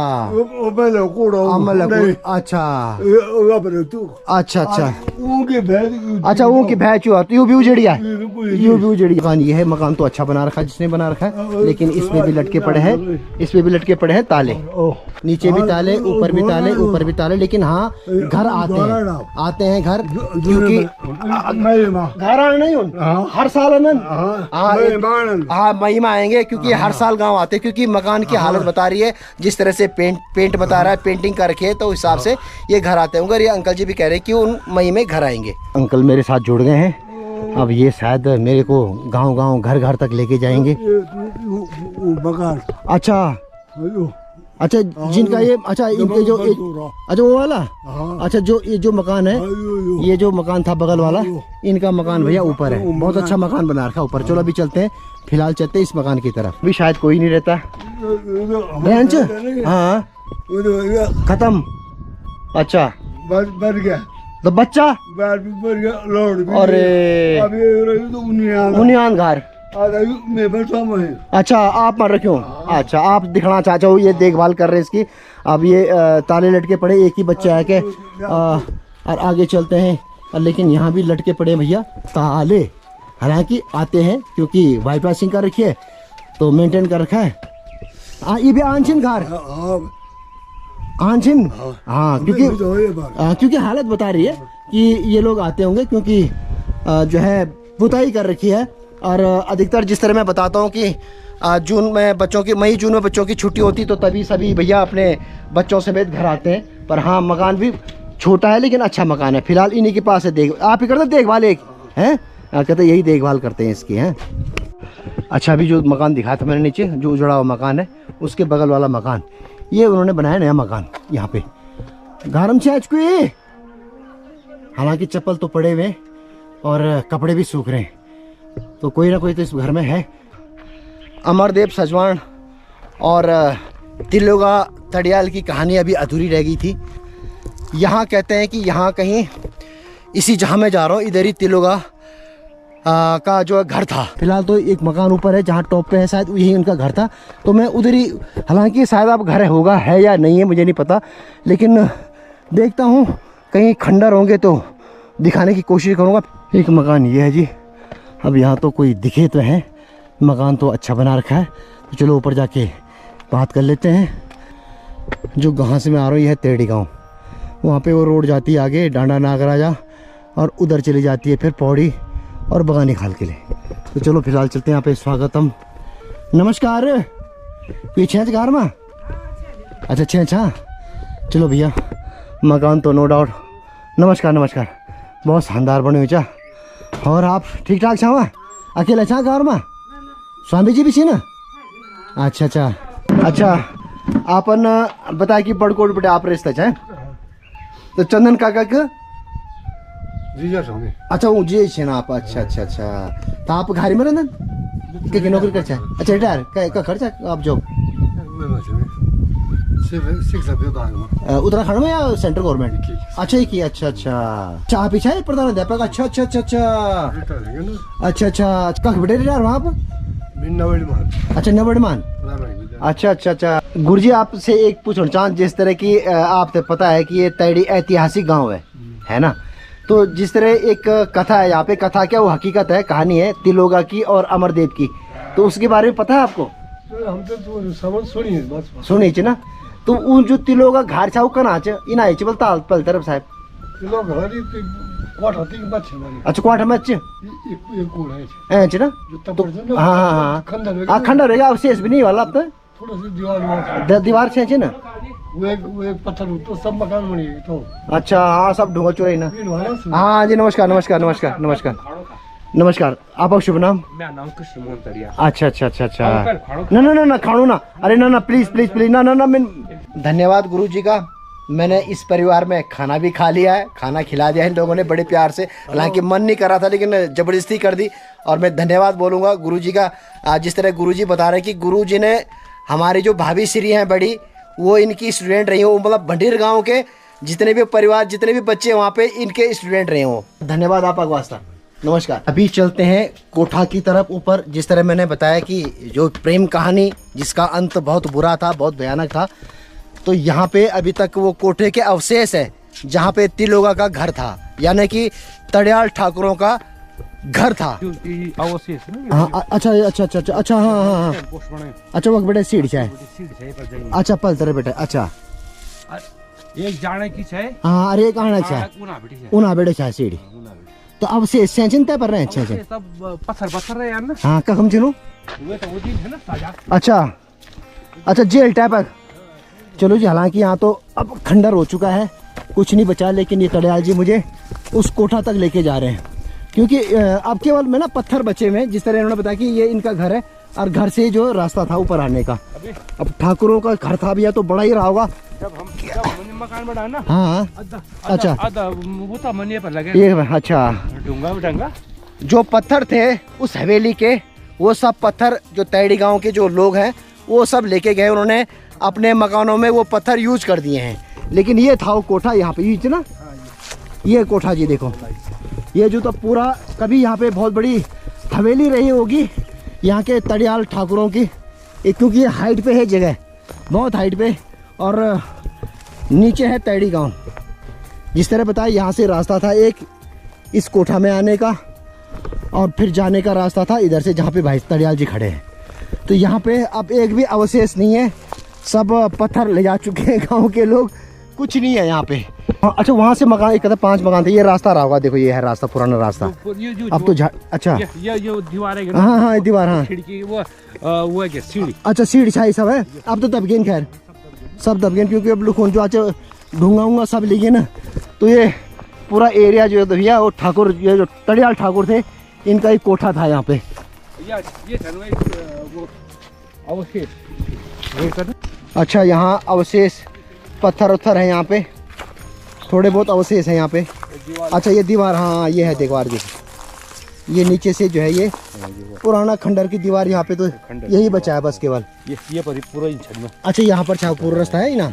वो की भैंस यू भी उजड़ गया। मकान ये है, मकान तो अच्छा बना रखा है जिसने बना रखा है, लेकिन इसमें भी लटके पड़े हैं ताले, नीचे भी ताले, ऊपर भी ताले, लेकिन हाँ घर आते हैं घर, क्योंकि घर आने नहीं हर साल मई में आएंगे, क्योंकि हर साल गांव आते हैं, क्योंकि मकान की हालत बता रही है, जिस तरह से पेंट बता रहा है, पेंटिंग कर रखी है, तो उस हिसाब से ये घर आते होंगे। ये अंकल जी भी कह रहे हैं कि उन मई में घर आएंगे। अंकल मेरे साथ जुड़ गए हैं, अब ये शायद मेरे को गांव घर तक लेके जाएंगे। अच्छा अच्छा जिनका ये अच्छा इनके जो अच्छा वो वाला अच्छा जो ये जो मकान है ये जो मकान था बगल वाला इनका मकान भैया ऊपर है। बहुत अच्छा मकान बना रखा ऊपर। चलो अभी चलते हैं, फिलहाल चलते हैं इस मकान की तरफ। अभी शायद कोई नहीं रहता। बेंच हाँ खत्म। अच्छा बढ़ गया तो बच्चा बढ़ गया लोड अरे उनियान घर। अच्छा आप मर रखे हो। अच्छा आप दिखाना चाहते हो, ये देखभाल कर रहे हैं इसकी। अब ये ताले लटके पड़े, एक ही बच्चा है के और आगे चलते हैं। लेकिन यहाँ भी लटके पड़े भैया ताले, हालांकि आते हैं क्योंकि बाईपासिंग कर रखी है तो मेंटेन कर रखा है। ये भी आंशिन घर आंशिन हाँ क्योंकि हालत बता रही है कि ये लोग आते होंगे क्योंकि जो है पुताई कर रखी है। और अधिकतर जिस तरह मैं बताता हूँ कि जून में बच्चों की मई जून में बच्चों की छुट्टी होती तो तभी सभी भैया अपने बच्चों समेत घर आते हैं। पर हाँ मकान भी छोटा है लेकिन अच्छा मकान है। फिलहाल इन्हीं के पास है। देख आप ही करते देखभाल एक हैं कहते यही देखभाल करते हैं इसकी हैं। अच्छा अभी जो मकान दिखाया था मैंने नीचे जो उजड़ा हुआ मकान है उसके बगल वाला मकान ये उन्होंने बनाया नया मकान। यहाँ पे गरम छाछकुई, हालांकि चप्पल तो पड़े हुए और कपड़े भी सूख रहे हैं तो कोई ना कोई तो इस घर में है। अमरदेव सजवान और तिलोगा तड़ियाल की कहानी अभी अधूरी रह गई थी। यहाँ कहते हैं कि यहाँ कहीं इसी जहाँ मैं जा रहा हूँ इधर ही तिलोगा का जो घर था। फिलहाल तो एक मकान ऊपर है जहाँ टॉप पे है, शायद यही उनका घर था तो मैं उधर ही, हालांकि शायद अब घर होगा है या नहीं है मुझे नहीं पता, लेकिन देखता हूँ कहीं खंडर होंगे तो दिखाने की कोशिश करूँगा। एक मकान ये है जी। अब यहाँ तो कोई दिखे तो है, मकान तो अच्छा बना रखा है तो चलो ऊपर जाके बात कर लेते हैं। जो गाँव से मैं आ रहा हूँ यह है तेड़ी गाँव, वहाँ पे वो रोड जाती है आगे डांडा नागराजा और उधर चली जाती है फिर पौड़ी और बगानी खाल के लिए। तो चलो फिलहाल चलते हैं यहाँ पे। स्वागतम नमस्कार पीछे है घर में अच्छा अच्छा चलो भैया मकान तो नो डाउट। नमस्कार नमस्कार बहुत शानदार बने हुए चा। और आप ठीक ठाक छा वहाँ अकेले छा घर में स्वामी जी भी छी ना। अच्छा अच्छा अच्छा आपन बताया कि बड़कोट बेटे आप रिश्ता चाहे तो चंदन काका का अच्छा वो जी छे ना आप। अच्छा अच्छा अच्छा तो आप घारी में रहना क्या नौकरी कर चाहे। अच्छा रिटायर का खर्चा आप जॉब उत्तराखंड में या सेंट्रल गवर्नमेंट। अच्छा ही की अच्छा अच्छा चाह पीछा है प्रधानाध्यापक। अच्छा अच्छा अच्छा अच्छा अच्छा अच्छा कख बेटे रिटायर वहाँ पर अच्छा नवड़मान। अच्छा अच्छा अच्छा गुरुजी आपसे एक पूछना चाह जिस तरह की आपको पता है कि ये तैड़ी ऐतिहासिक गांव है ना, तो जिस तरह एक कथा है यहाँ पे, कथा क्या वो हकीकत है कहानी है तिलोगा की और अमरदेव की, तो उसके बारे में पता है आपको। हम तो सुनी चे ना तो वो जो तिलोगा घर छा कना इन आई बोलता पल तरफ साहब अच्छा क्वाट में अच्छे ना तो हाँ हाँ हाँ खंडर रहेगा अवशेष भी नहीं वाला अब तो दीवार से ना वो पत्थर तो सब मकान बने तो अच्छा हाँ सब ढूंढो चोरी ना। हाँ जी नमस्कार नमस्कार नमस्कार नमस्कार नमस्कार आपका शुभ नाम। मेरा नाम कृष्ण मोहन तरिया। अच्छा अच्छा अच्छा अच्छा ना ना ना ना खाणो ना अरे ना ना प्लीज प्लीज प्लीज ना ना ना मैं धन्यवाद गुरु जी का। मैंने इस परिवार में खाना भी खा लिया है, खाना खिला दिया है इन लोगों ने बड़े प्यार से, हालांकि मन नहीं कर रहा था लेकिन ज़बरदस्ती कर दी। और मैं धन्यवाद बोलूँगा गुरुजी का। जिस तरह गुरुजी बता रहे हैं कि गुरुजी ने हमारी जो भाभी श्री हैं बड़ी वो इनकी स्टूडेंट रही हो, मतलब भंडीर गाँव के जितने भी परिवार जितने भी बच्चे वहाँ पे इनके स्टूडेंट रहे हो। धन्यवाद आपका वास्ता। नमस्कार। अभी चलते हैं कोठा की तरफ ऊपर। जिस तरह मैंने बताया कि जो प्रेम कहानी जिसका अंत बहुत बुरा था, बहुत भयानक था, तो यहाँ पे अभी तक वो कोठे के अवशेष है जहाँ पे तिलोगा का घर था, यानी कि तड़ियाल ठाकुरों का घर था। हाँ अच्छा अच्छा अच्छा अच्छा अच्छा हाँ हाँ हाँ अच्छा वो बेटे सीढ़ी है अच्छा पल तरह बेटे अच्छा एक जाने की है हाँ अरे एक आना है उना बेटे है सीढ़ी तो अब से चिंता पर रहे हैं सब पत्थर है यार ना। हाँ का हम चलो तो वो दिन है ना साजा। अच्छा अच्छा जेल टाइप है। चलो जी हालांकि यहाँ तो अब खंडर हो चुका है, कुछ नहीं बचा, लेकिन ये तड़ियाल जी मुझे उस कोठा तक लेके जा रहे हैं क्योंकि अब केवल में ना पत्थर बचे हुए हैं। जिस तरह इन्होंने बताया कि ये इनका घर है और घर से जो रास्ता था ऊपर आने का। अब ठाकुरों का घर था भी है तो बड़ा ही रहा होगा। जब मकान बना ना, हाँ अच्छा आधा वो था मनिया पर लगे ये अच्छा डूंगा जो पत्थर थे उस हवेली के, वो सब पत्थर जो तैड़ी गांव के जो लोग हैं वो सब लेके गए, उन्होंने अपने मकानों में वो पत्थर यूज कर दिए हैं। लेकिन ये था वो कोठा यहाँ पे यूज ना, ये कोठा जी देखो, ये जो तो पूरा कभी यहाँ पे बहुत बड़ी हवेली रही होगी यहाँ के तड़ियाल ठाकुरों की, क्योंकि ये हाइट पे है जगह, बहुत हाइट पे, और नीचे है तैड़ी गांव। जिस तरह बताया यहाँ से रास्ता था एक इस कोठा में आने का, और फिर जाने का रास्ता था इधर से जहाँ पे भाई तड़ियाल जी खड़े हैं। तो यहाँ पे अब एक भी अवशेष नहीं है, सब पत्थर ले जा चुके हैं गाँव के लोग, कुछ नहीं है यहाँ पे। अच्छा वहाँ से मकान, एक कहता 5 मकान थे, ये रास्ता रहा होगा, देखो ये है रास्ता, पुराना रास्ता। अब तो अच्छा ये दीवार है, हाँ दीवार, हाँ खिड़की वो है क्या सीढ़ी, अच्छा सीढ़ी छाई सब है। अब तो दबगेन, खैर सब दबगेन, क्योंकि अब लुखों जो अच्छा ढूंगा सब लेंगे ना, तो ये पूरा एरिया जो है तो भैया वो ठाकुर, ये जो तड़ियाल ठाकुर थे इनका एक कोठा था यहाँ पे। ये वो अवशेष। अच्छा यहाँ अवशेष पत्थर उत्थर है यहाँ पे, थोड़े बहुत अवशेष है यहाँ पे। अच्छा ये दीवार, हाँ ये है दीवार, देखो ये नीचे से जो है ये पुराना खंडर की दीवार, यहाँ पे तो यही बचा है बस केवल। ये पूरा इन अच्छा यहाँ पर छाव पूरा रास्ता है ना,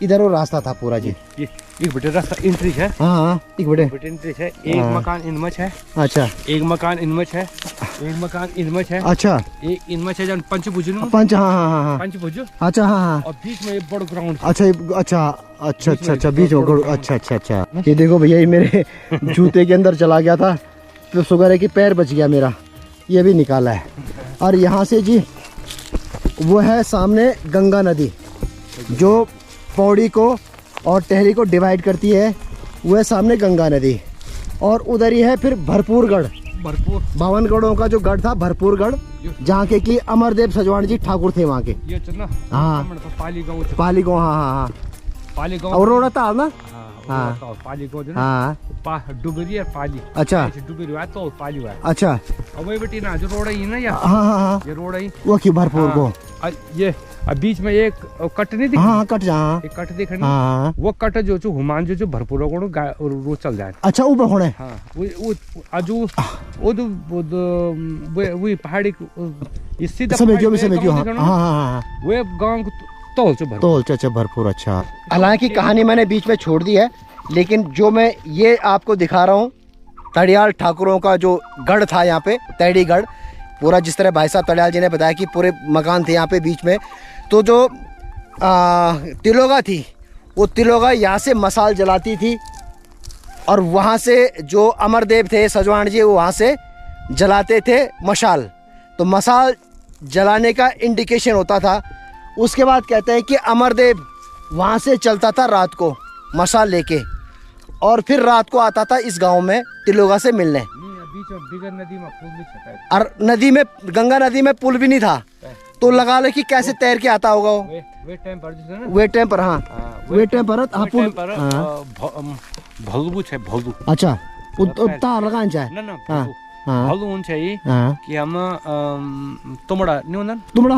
इधर वो रास्ता था पूरा जी। ये एक बटे रास्ता एंट्री है, हाँ एक बटे एंट्री है, एक मकान इनमच है। अच्छा एक मकान इनमच है, एक मकान इनमच है। अच्छा एक इनमच है जन पंचभुज ना, पंच, हाँ पंचभुज। अच्छा हाँ और बीच में एक बड़ा ग्राउंड। अच्छा अच्छा बीच में, अच्छा ये देखो भैया ये मेरे जूते के अंदर चला गया था, तो शुक्र है कि पैर बच गया मेरा, ये भी निकाला है। और यहाँ से जी वो है सामने गंगा नदी जो पौड़ी को और टेहरी को डिवाइड करती है, वो है सामने गंगा नदी। और उधर ही है फिर भरपूरगढ़, 52 गढ़ों का जो गढ़ था भरपूरगढ़, जहाँ के कि अमरदेव सजवाण जी ठाकुर थे वहाँ के। ये चलना हाँ पाली गाँव, हाँ पाली गाँव और रोड़ा था ना, हाँ पाली गाँव हाँ डुबरी और पाली। अच्छा डुबरी हुआ तो पाली हुआ। अच्छा अब वही बेटी ना जो रोड है ना, या हाँ ये रोड है वो क्यों भरपूर को, ये बीच में एक कट नहीं दिख, हाँ कट जा, एक कट दिख रही, हाँ वो कट जो हुमान जो भरपूर रोड चल जाए। अच्छा ऊपर होने, हाँ वो आजू वो पहाड़ी इससे समझियो हाँ वो गांव तो अच्छा भरपूर। अच्छा हालांकि कहानी मैंने बीच में छोड़ दी है, लेकिन जो मैं ये आपको दिखा रहा हूँ तड़ियाल ठाकुरों का जो गढ़ था यहाँ पे, तैड़ी गढ़ पूरा, जिस तरह भाई साहब तड़ियाल जी ने बताया कि पूरे मकान थे यहाँ पे बीच में। तो जो तिलोगा थी, वो तिलोगा यहाँ से मसाल जलाती थी, और वहाँ से जो अमरदेव थे सजवाण जी वो वहाँ से जलाते थे मशाल, तो मसाल जलाने का इंडिकेशन होता था। उसके बाद कहते हैं कि अमरदेव वहाँ से चलता था रात को मशाल लेके, और फिर रात को आता था इस गांव में तिलोगा से मिलने। नदी में पुल भी छटा है, और नदी में, गंगा नदी में पुल भी नहीं था, तो लगा लो कि कैसे तैर के आता होगा वो। वे टाइम पर जो है ना, वे टाइम पर, हाँ वे टाइम पर भलू है भलू। अच्छा तार लगान चाहे ना हाँ भलू उन चाहिए कि हम तुमड़ा नहीं होता, तुमड़ा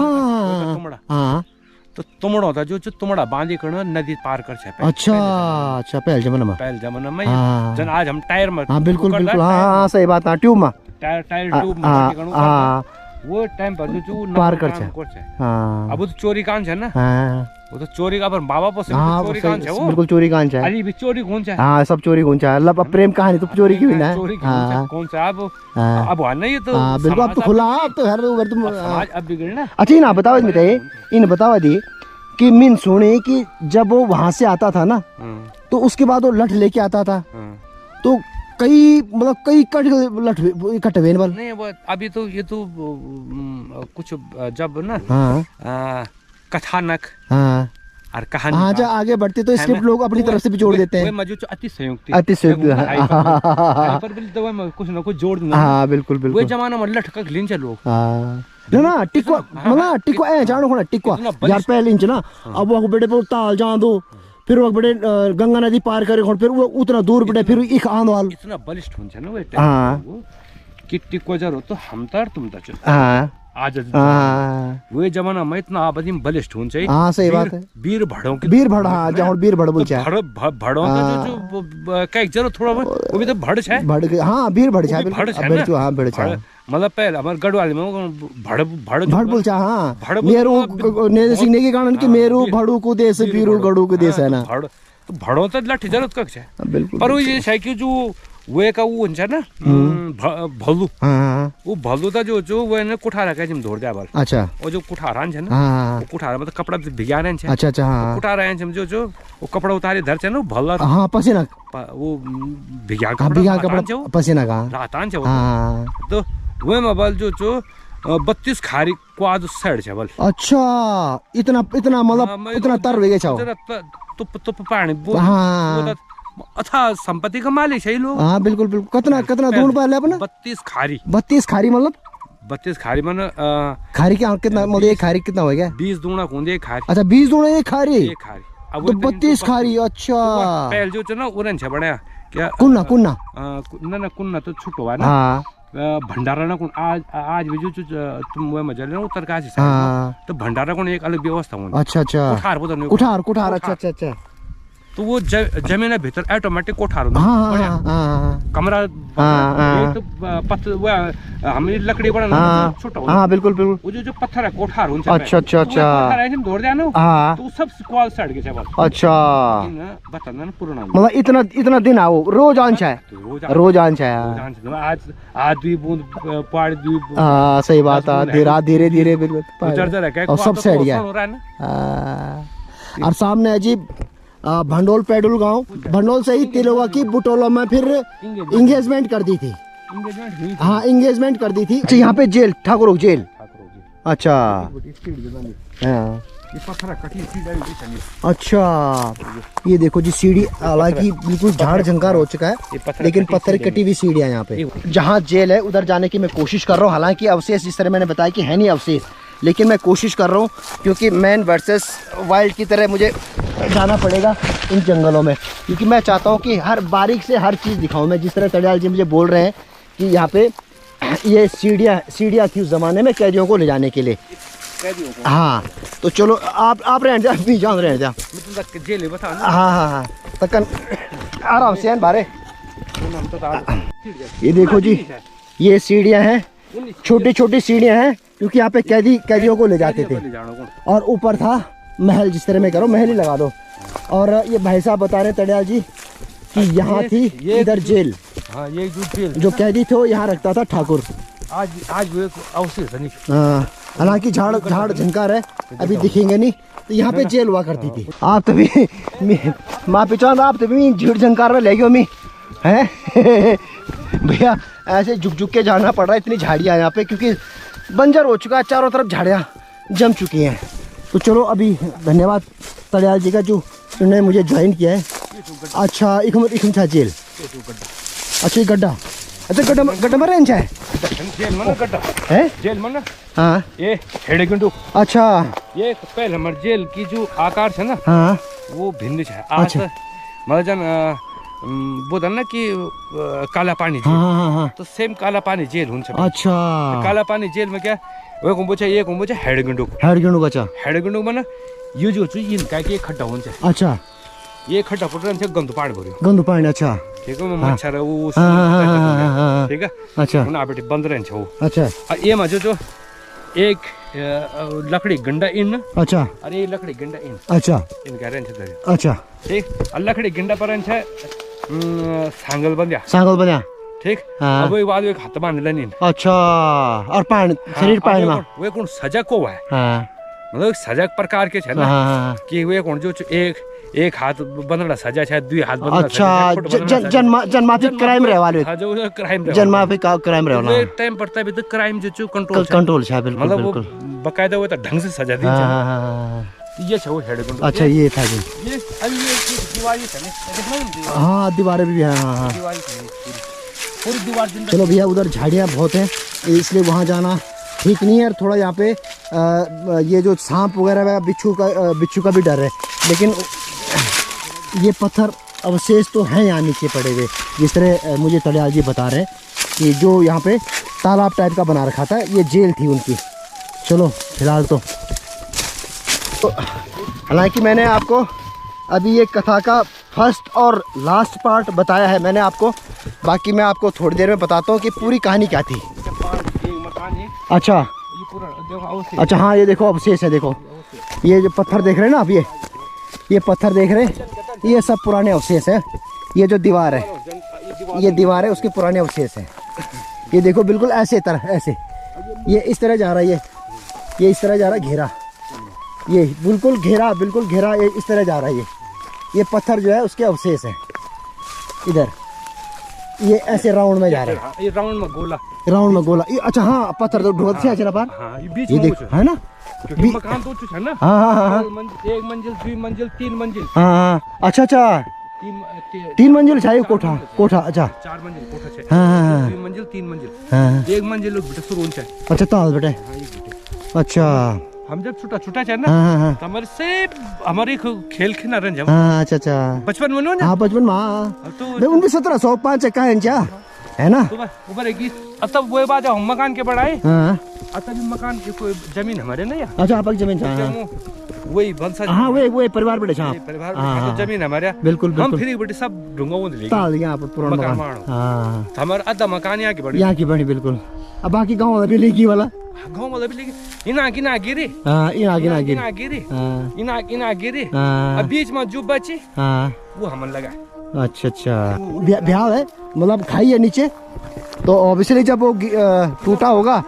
तुमड़ा हाँ तो तुमड़ा होता जो तुमड़ा बांधी कर नदी पार कर छे। अच्छा पहले जमाना में जन आज हम टायर में, हाँ बिल्कुल हाँ सही बात, हाँ ट्यूब में टायर ट्यूब में वो टाइम पर जो पार कर छे। हाँ अब वो तो चोरी कान है ना, वो तो चोरी का पर बाबा पोसे चोरी कान है, वो बिल्कुल चोरी कान है, अरे भी चोरी कौन है, हाँ सब चोरी कौन है, मतलब प्रेम कहानी तो चोरी की भी ना, चोरी कौन सा अब हुआ नहीं, तो बिल्कुल अब तो खुला, अब तो हर तुम आज अब बिगड़ना। अच्छा ना बताओ इसमें, इन बतावा दी कि मीन सुने कि जब वो वहां से आता था ना, तो उसके बाद वो लठ लेके आता था, तो कई मतलब कई कट लठ इकट्ठे नहीं, वो अभी तो ये तो कुछ जब ना कथानक और कहानी, हाँ जब आगे बढ़ते तो स्क्रिप्ट लोग अपनी तरफ से भी जोड़ देते हैं, अति संयुक्त कुछ ना कुछ जोड़ देना। हाँ बिल्कुल वो जमाना में लठ का लिंच लोग ना टिकवा मतलब टिकवा ए जानो होना टिकवा यार पहले इंच ना, अब वो बेटे पे ताल जान दो, फिर वो बड़े गंगा नदी पार करे, फिर वो उतना दूर बड़े फिर एक आंदवाल इतना बलिष्ठ हुन्छ न वो कि टिकवा जरो तो हम तार तुम तच आज हाँ वे जमाना में इतना आबादी में बलिष्ठ होना चाहिए। हाँ सही बात है। वीर भड़ों की वीर भड़, हाँ जहाँ वीर भड़ बोल चाहे भड़ों का जो कई जरूर थोड़ा वो भी तो भड़ है। भड़ के हाँ वीर भड़ चाहे भड़ है बिल्कुल। हाँ भड़ चाहे मतलब पहले हमारे गढ़वाली में भड़ बोल चाहे। हाँ मेरू ने सिंह के कारण कि मेरू भड़ू को देश वीरू गढ़ू को देश है ना। तो भड़ों तो लाठी जरूरत का है बिल्कुल। पर वो ये है कि जो वे का वो हुन्छ ना भल्लू, वो भल्लू था जो वो ने कुठारा का जिम धोर दिया बल। अच्छा वो जो कुठारा है ना, वो कुठारा मतलब कपड़ा भिगा रहे हैं। अच्छा अच्छा हाँ कुठारा है जो वो कपड़ा उतारे धर छ ना भल्ला। हाँ पसीना वो भिगा कपड़ा पसीना का रातान छ। तो वे में बल जो 32 खारी क्वाद साइड छ बल। अच्छा इतना मतलब इतना तर वेगे छ तुप पानी वो अच्छा संपत्ति का मालिक है लोग। हाँ बिल्कुल बिल्कुल। कितना ढूंढ पाया अपना 32 खारी। 32 खारी मतलब 32 खारी मन खारी क्या कितना मतलब एक खारी कितना हो गया? 20 दूना होंगे खारी। अच्छा 20 दूना एक खारी। अब तो 32 खारी। अच्छा पहले जो छ ना उरन छ बड़ा क्या कुन्ना ना कुन्ना तो छुट्टो है ना। हाँ भंडारा ना आज भी जो तुम वो मजा लेना उत्तरकाशी से तो भंडारा को एक अलग व्यवस्था होनी। अच्छा अच्छा कुठार। अच्छा तो वो जमीन भीतर ऑटोमेटिक कोठार होता है। कमरा तो पत्थर वो हमें लकड़ी बना छोटा होता। हाँ बिल्कुल बिल्कुल। वो जो पत्थर है कोठार होता है। अच्छा कोठार है धोर दिया ना तो सब स्क्वाल साइड के सब। अच्छा बताना ना पुराना मतलब इतना दिन आओ रोज आंच है। रोज आंच है आज भी बूंद पहाड़ भी। हाँ सही बात है। धीरे धीरे बिल्कुल और सब साइड गया। और सामने अजीब भंडोल पेडुल गांव। भंडोल से ही तिलोगा की बुटोलो में फिर इंगेजमेंट कर दी थी। हाँ इंगेजमेंट कर दी थी। अच्छा यहाँ पे जेल ठाकुर जेल। अच्छा अच्छा ये देखो जी सीढ़ी हालांकि बिल्कुल झाड़ झंकार हो चुका है लेकिन पत्थर कटी हुई सीढ़ियाँ यहाँ पे। जहाँ जेल है उधर जाने की मैं कोशिश कर रहा हूँ। हालांकि अवशेष जिस तरह मैंने बताया कि है नहीं अवशेष, लेकिन मैं कोशिश कर रहा हूँ क्योंकि मैन वर्सेस वाइल्ड की तरह मुझे जाना पड़ेगा इन जंगलों में। क्योंकि मैं चाहता हूँ कि हर बारीक से हर चीज़ दिखाऊँ मैं। जिस तरह तड़ियाल जी मुझे बोल रहे हैं कि यहाँ पे ये सीढ़ियाँ थी उस ज़माने में कैदियों को ले जाने के लिए। हाँ तो चलो आप रहने जाओ भी जान रहने जाओ। हाँ तकन आराम से बारे। ये देखो जी ये सीढ़ियाँ हैं, छोटी छोटी सीढ़ियाँ हैं क्योंकि यहाँ पे कैदियों को ले जाते थे। और ऊपर था महल, जिस तरह मैं कह रहा हूँ महल ही लगा दो। और ये भाई साहब बता रहे तड़ियाल जी कि यहाँ थी इधर जेल। हाँ ये जेल जो कैदी थे वो यहाँ रखता था ठाकुर। आज वो अवशेष नहीं। हाँ हालांकि झाड़ झंकार है अभी दिखेंगे नहीं। तो यहाँ पे जेल हुआ करती थी। आप तभी माँ पिछान आप तभी झीड़ झंकार में ले गए मी है भैया। ऐसे झुक के जाना पड़ रहा है, इतनी झाड़ियाँ यहाँ पे क्योंकि बंजर हो चुका है, चारों तरफ झाड़ियाँ जम चुकी हैं। तो चलो अभी धन्यवाद तड़ियाल जी का जो उन्होंने मुझे ज्वाइन किया है। अच्छा इखम था जेल। अच्छा ये गड्ढा। अच्छा गड्ढा में रहना है जेल मन गड्ढा है जेल मन। हाँ ये हेडे गुंडू। अच्छा ये पहले हमारे जेल की जो आकार है ना हाँ वो भिन्न है। आज मतलब जन बोल ना कि काला पानी जेल। हाँ तो सेम काला पानी जेल हुन्छ। अच्छा काला पानी जेल में क्या वो कुंभो छ ये कुंभो छ हेड गुंडू का हेड गुंडू मन यो जो छु इनका के खड्डा हुन्छ। अच्छा ये खड्डा फुटरन छ गंदु पानी भर्यो गंदु पानी। अच्छा ठीक है मच्छर वो ठीक है। अच्छा उना बेटी बंद रहन्छ हो। अच्छा ये मा जो एक लकड़ी गंडा इन। अच्छा अरे ये लकड़ी गंडा इन। अच्छा इनका रहन्छ दरे। अच्छा ठीक लकड़ी गंडा पर रहन्छ सांगल बंदिया ठीक। अब वो बाद एक हाथ बांध लेनी। अच्छा और पानी शरीर पानी में वे कौन सजग को है। मतलब सजग प्रकार के है ना कि वे कौन जो एक हाथ बंधना सजा शायद दुई हाथ बंधना। अच्छा जन्माफी क्राइम रहे वाले। हां जो क्राइम रहे जन्माफी का क्राइम रहे वाला टाइम पड़ता है भी तो क्राइम जो कंट्रोल है बिल्कुल। मतलब वो बकायदा वो तो ढंग से सजा दी। ये छो हेड गुंडू। अच्छा ये था जी ये अभी ये दीवार ही है। हां दीवारें भी हैं। हां पूरी दीवार। चलो भैया उधर झाड़ियाँ बहुत हैं इसलिए वहाँ जाना ठीक नहीं है। थोड़ा यहाँ पे ये जो सांप वगैरह है बिच्छू का भी डर है। लेकिन ये पत्थर अवशेष तो हैं यहाँ नीचे पड़े हुए। जिस तरह मुझे तड़ियाल जी बता रहे हैं कि जो यहाँ पे तालाब टाइप का बना रखा था ये जेल थी उनकी। चलो फिलहाल तो हालांकि मैंने आपको अभी ये कथा का फर्स्ट और लास्ट पार्ट बताया है मैंने आपको, बाकी मैं आपको थोड़ी देर में बताता हूँ कि पूरी कहानी क्या थी। अच्छा अच्छा, हाँ ये देखो अवशेष है, देखो ये जो पत्थर देख रहे हैं ना आप, ये पत्थर देख रहे हैं, ये सब पुराने अवशेष हैं। ये जो दीवार है, ये दीवार है, उसके पुराने अवशेष हैं। ये देखो बिल्कुल ऐसे तरह, ऐसे ये इस तरह जा रहा है, ये इस तरह जा रहा है घेरा, ये बिल्कुल घेरा ये इस तरह जा रहा है। ये पत्थर जो है उसके अवशेष है। इधर ये ऐसे राउंड में जा रहा है, ये राउंड में गोला, ये अच्छा हाँ पत्थर तो ढोल से आचे ना पार, हाँ, ये बीच ये में देखो है ना, क्योंकि मकान तो कुछ है ना, हाँ 1 मंजिल 2 मंजिल 3 मंजिल, हाँ अच्छा 3 मंजिल चाहिए कोठा अच्छा 4 मंजिल कोठा छे, हाँ 2 मंजिल 3 मंजिल, हाँ 1 मंजिल बेटा शुरू छे। अच्छा ताल बेटे, अच्छा हम जब छोटा छे ना, हाँ तो हमारे से हमारी खेल खेलना रहे जब हाँ अच्छा बचपन में ना, हाँ बचपन में तो 1705 का है ना, तो ऊपर एक अब तब वो बात हम मकान के बढ़ाए, हाँ तब मकान की कोई जमीन हमारे नहीं है, अच्छा आपकी जमीन वही वंशज, हाँ वही परिवार बेटे परिवार तो जमीन हमारे, बिल्कुल हम फिर बेटे सब ढूंगा वो ले ताल यहाँ पर पुराना मकान मकान, हाँ हमारा आधा मकान यहाँ की बड़ी बिल्कुल। अब बाकी गाँव वाला भी लेगी वाला, गाँव वाला भी लेकिन इना गिरी, हाँ इना गिरी, इना गिरी, अब बीच में जो बची वो हमन लगा। अच्छा ब्याह है, मतलब खाई है नीचे, तो ऑब्वियसली जब वो टूटा होगा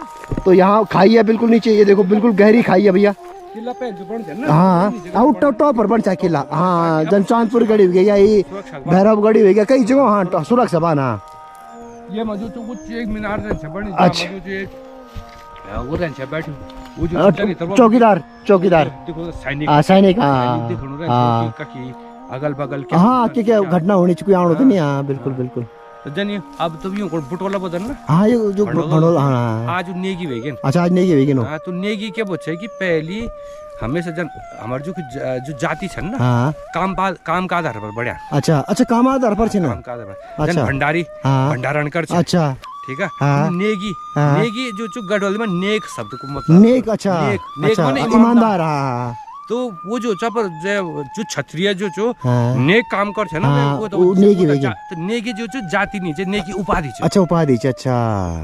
तो यहाँ खाई है बिल्कुल नीचे, ये देखो बिल्कुल गहरी खाई है भैया, किला पे जो बन जाए ना, हाँ टॉप पर बन चाहिए किला, हाँ जनचांदपुर गढ़ी हो गया, ये भैरव गढ़ी हो गया, कई जगह हाँ सुरक्षा बाना, ये मौजूद तो कुछ एक मीनार से बनी, अच्छा वो रन से बैठो, वो जो चौकीदार देखो सैनिक, सैनिक, हाँ ककी अगल बगल के, हाँ क्या घटना होनी चाहिए आउट होती नहीं, हाँ बिल्कुल तो जनी अब तो यूं बुटोला बदल ना, हाँ ये जो भंडोल, हाँ आज नेगी वेगन, अच्छा आज नेगी वेगन, हाँ तो नेगी क्या बोचे कि पहली हमेशा जन हमार जो जाति छन ना, हाँ काम का आधार पर बढ़िया, अच्छा काम आधार पर छे ना, काम का आधार पर जन भंडारी भंडारण कर, अच्छा ठीक है, नेगी जो गढ़वाली में नेक शब्द को मतलब नेक, अच्छा नेक माने ईमानदार, तो वो जो चपर जो क्षत्रिय जो नेक काम कर छे ना, वो तो नेकी जो जाति नहीं छे, नेकी उपाधि छे, अच्छा उपाधि छे, अच्छा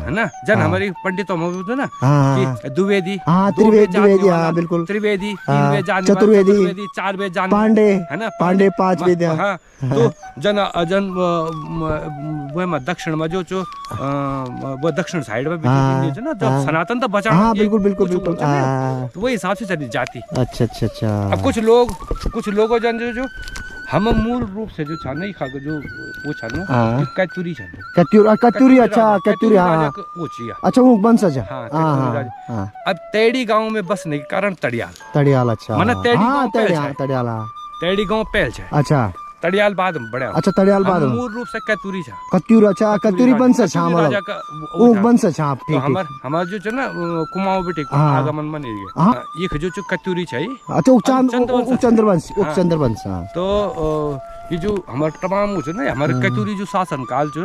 है ना, जन हमारी पंडितों में बोलते ना कि द्विवेदी, त्रिवेदी, हाँ बिल्कुल त्रिवेदी, 3 वेद जानने, चतुर्वेदी, 4 वेद जानने, पांडे है ना, पांडे 5 वेद, हाँ तो जन वो में दक्षिण में जो वो दक्षिण साइड में भी ना, जब सनातन तो बचा, हाँ बिल्कुल तो वही हिसाब से चली जाती, अच्छा अब कुछ लोगों जन जो हम मूल रूप से जो छान नहीं खा जो वो छान ना कतूरी छान, कतूरी अच्छा कतूरी, हाँ वो चिया, अच्छा वो वंशज है, हाँ अब तेड़ी गांव में बसने के कारण तड़ियाल, अच्छा माने तेड़ी गांव पहल है, अच्छा तड़ियाल बाद में बड़ा, अच्छा तड़ियाल बाद मूल रूप से कतूरी छा, अच्छा कतूरी वंशज, हाँ मतलब वो वंशज, हाँ ठीक है, हमार जो ना कुमाऊं बेटे आगमन में नहीं है, ये जो कतूरी छे, अच्छा चंद्रवंश, तो ये जो हमारे तमाम जो ना हमारे कतूरी जो शासन काल जो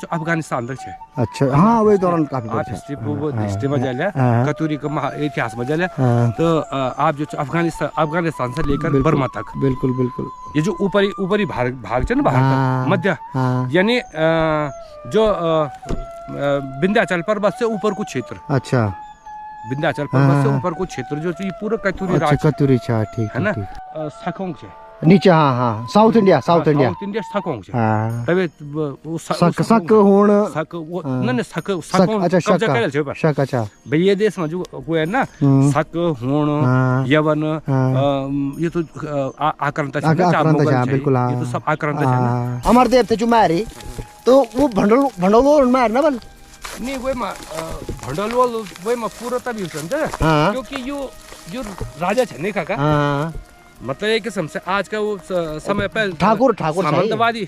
अफगानिस्तान तक है, अच्छा हाँ वही दौरान काफी हिस्ट्री में जाले कतूरी का इतिहास में जाले, तो आप जो अफगानिस्तान से लेकर बर्मा तक, बिल्कुल ये जो ऊपरी भाग है ना, भारत मध्य, यानी जो विंध्याचल पर्वत से ऊपर कुछ क्षेत्र, अच्छा विंध्याचल पर्वत से ऊपर कुछ क्षेत्र जो पूरा कतूरी राज, कतूरी ठीक है ना, सखोंग है नीचे, हाँ साउथ इंडिया सखोंग है, तबे सक होण सक वो न सक सखोंग, अच्छा शक, अच्छा भैया देश में जो वो है ना, सक होण यवन, ये तो आक्रांता है, बिल्कुल ये तो सब आक्रांता है, अमर देव थे जो मारे, तो वो भंडोल मार ना बल नहीं, वो भंडोल वो में पूरा तभी क्योंकि जो राजा छे नहीं काका, मतलब एक किस्म से आज का वो समय पे ठाकुर सामंतवादी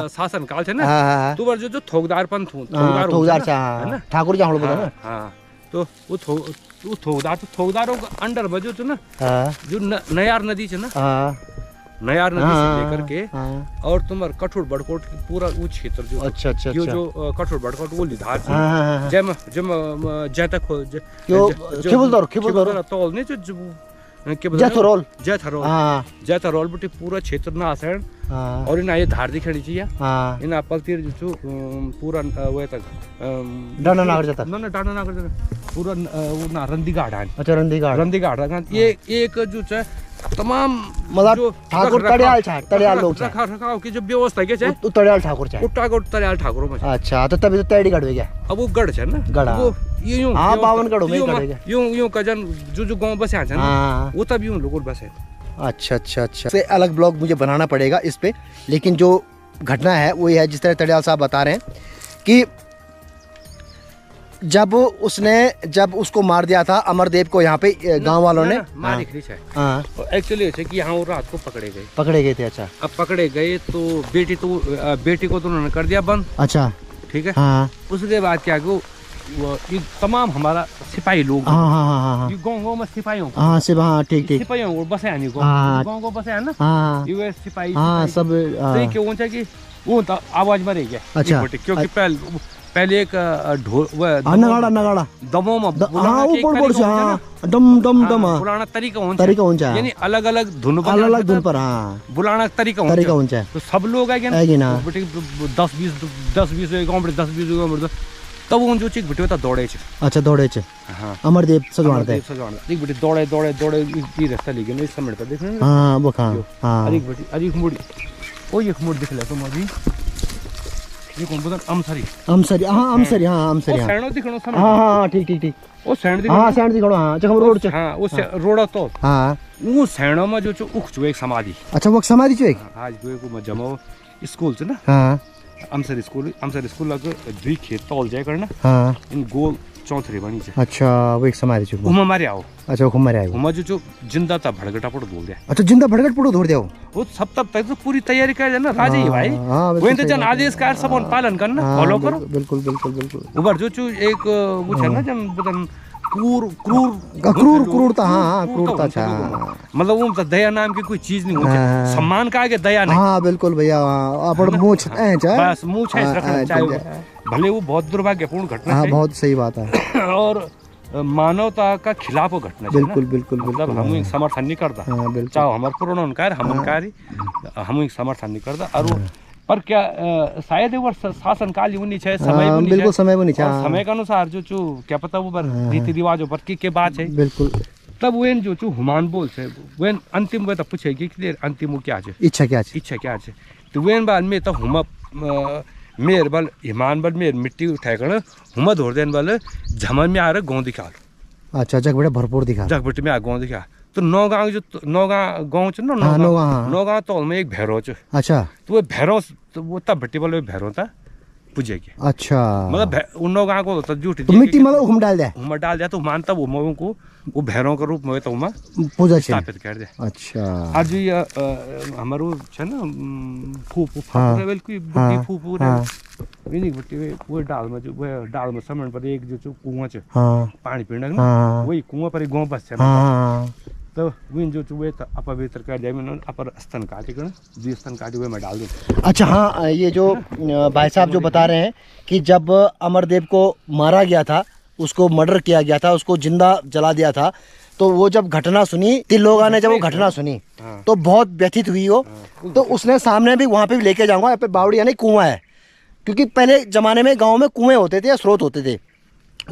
शासन काल थे ना, तो जो थोकदारपन थोकदार है ना, ठाकुर जहाँ बोलते हैं ना, तो वो थोकदारों का अंडर में जो ना, जो नयार नदी है ना, नयार नदी से लेकर के हाँ। और तुम्हार कठोर बड़कोट की पूरा वो क्षेत्र जो अच्छा अच्छा यो अच्छा जो कठोर बड़कोट वो लिधार से हाँ। जम जम जैतक यो खिबुलदर तौल नहीं जो जैथरोल जैथरोल हाँ जैथरोल बटे पूरा क्षेत्र ना आसण हाँ और इन ये धार दिखणी चाहिए हाँ इन अपलतिर जो पूरा वे तक डाना नागर जाता ना डाना नागर पूरा वो ना रंदी गाढ़ान अच्छा रंदी गाड़ ये एक जो है तमाम मतलब ठाकुर तड़ियाल लोग रखाव की जो व्यवस्था के छे तड़ियाल ठाकुर छे तड़ियाल ठाकुर में अच्छा तो तभी तो तैडी गढ़ गया अब वो गढ़ है ना गढ़ वो यूं हाँ बावन गढ़ों में गढ़ गया यूं कजन जो गांव बसे है ना वो तब यूं लोग बसे अच्छा अच्छा अच्छा से अलग ब्लॉग मुझे बनाना पड़ेगा इस पे लेकिन जो घटना है वो ये है जिस तरह तड़ियाल साहब बता रहे हैं कि जब उसको मार दिया था अमरदेव को यहाँ पे गांव वालों ने एक्चुअली कि यहाँ वो रात को पकड़े गए थे अच्छा अब पकड़े गए तो बेटी को तो उन्होंने कर दिया बंद अच्छा ठीक है हाँ उसके बाद क्या वो ये तमाम हमारा सिपाही लोग हाँ गाँव में सिपाहियों हाँ ठीक सिपाहियों को बसे है गाँव को बसे है ना हाँ ये सिपाही हाँ सब क्यों कि वो आवाज में रह गया अच्छा क्योंकि पहले एक ढोल नगाड़ा दमों में हाँ ऊपर से हाँ दम बुलाना तरीका होना यानी अलग धुन पर हाँ बुलाना तरीका होना तो सब लोग आएंगे ना 10-20 गांव तब उन जो चीज बिटे दौड़े अच्छा दौड़े हाँ अमरदेव सजवान देख बेटे दौड़े ये रास्ता लेके इस समय पर देख रहे हां वो हां अरे मुड़ी ओ एक मुड़ी दिख ले तुम अभी ये कौन बोलता अमसरी सैणो दिखणो समय हां ठीक ओ सैण दिखणो हां जगह रोड छ हां वो रोड तो हां वो सैणो में जो उख जो एक समाधि अच्छा वो समाधि जो एक आज को जमो स्कूल छ ना हां अमसर स्कूल लग दुई खेत तौल जाए करना हां इन गोल चौथरी बनी छ अच्छा वो एक समाधि छ उमा मारे आओ अच्छा वो मारे आओ उमा जो जिंदा था भड़गटा पड़ बोल दिया अच्छा जिंदा भड़गट पड़ो धोर दिया वो सब तब तक तो पूरी तैयारी कर देना राजा ही भाई वो तो जन आदेश कार सब पालन करना फॉलो करो बिल्कुल उबर जो एक वो है ना जन बदन क्रूरता हाँ क्रूरता अच्छा मतलब वो दया नाम की कोई चीज नहीं होती सम्मान का आगे दया नहीं हाँ बिल्कुल भैया अपन मूछ बस मूछ रखना चाहिए भले वो बहुत दुर्भाग्यपूर्ण घटना हाँ बहुत सही बात है और मानवता का खिलाफ वो घटना बिल्कुल मतलब हम समर्थन नहीं करता चाहे हमारे पुराना हम समर्थन नहीं करता और पर क्या शायद वो शासन काल ही नहीं है समय समय के अनुसार जो क्या पता वो रीति रिवाजों पर के बात है बिल्कुल तब वेन जो हुमान बोल से वेन अंतिम वे तो पूछेगी कि अंतिम क्या है इच्छा क्या है तो वेन बाद में तो हुमा मेर बल हिमान बल मेर मिट्टी उठाए कर हुमा धोर देन बल झमन में आ रहा गाँव दिखा अच्छा जगबेटा भरपूर दिखा जगबेटे में आ गाँव दिखा तो नौगांव गाँव छ ना नौगांव तौल में एक भैरव छ अच्छा तो वो भैरव तो वो तब भट्टी वाले भैरव था पूजे के अच्छा मतलब उन नौगांव को तो झूठी तो मिट्टी मतलब हुम डाल दिया तो मानता वो को वो भैरव के रूप में तो उमा पूजा स्थापित कर दे अच्छा आज ये हमारो छ ना फूफू लेवल की बुट्टी फूफू रे नहीं बुट्टी वो डाल में समण पर एक जो कुआं छ पानी पीने ना वही कुआं पर गांव बस छ तो विन जो वे तो अपवित्र कर दिया मैंने अपर स्तन काटे कर जी स्तन काटे हुए मैं डाल दूँ अच्छा हाँ ये जो भाई साहब जो बता रहे हैं कि जब अमरदेव को मारा गया था उसको मर्डर किया गया था उसको जिंदा जला दिया था तो वो जब घटना सुनी तिलोगा ने जब वो घटना सुनी तो बहुत व्यथित हुई हो तो उसने सामने भी वहाँ पे भी लेके जाऊँगा यहाँ पे बावड़ी यानी कुआं है क्योंकि पहले ज़माने में गाँव में कुएँ होते थे या स्रोत होते थे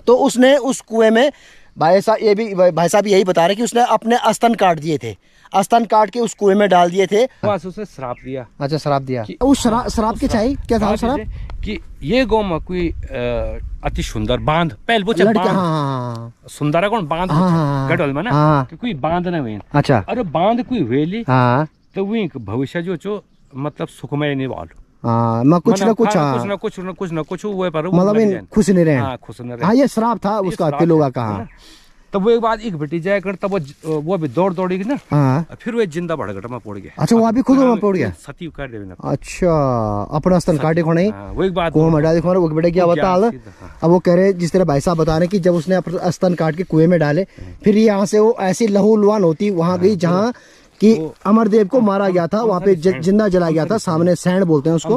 तो उसने उस कुएँ में भाई साहब यही बता रहे कि उसने अपने स्तन काट दिए थे स्तन काट के उस कुएं में डाल दिए थे उसने श्राप दिया अच्छा श्राप दिया उस श्राप के चाहिए क्या था श्राप कि ये गाँव में कोई अति सुंदर बांध पहले वो सुंदर कौन बांध गढ़वाल में ना कोई बांध न हुई अच्छा अरे बांध कोई वेली तो वही भविष्य जो मतलब सुखमय नहीं वालो कुछ ना कुछ वो पर मतलब खुश नहीं रहे हाँ ये श्राप था उसका तिलोगा का तब वो एक बात एक बेटी जाए कर तब वो भी दौड़ी ना फिर वो जिंदा भड़गट में पड़ गया अच्छा वो अभी खुद में पड़ गया सती कर दे अच्छा अपना स्तन काटे को नहीं वो एक बात कुआं में डाल वो बेटा क्या बता अब वो कह रहे जिस तरह भाई साहब बता रहे कि जब उसने अपना स्तन काट के कुएं में डाले फिर यहाँ से वो ऐसी लहू लुहान होती वहां गई जहाँ कि अमरदेव को मारा गया था, वहाँ पे जिंदा जला गया था, सामने सैंड बोलते हैं उसको,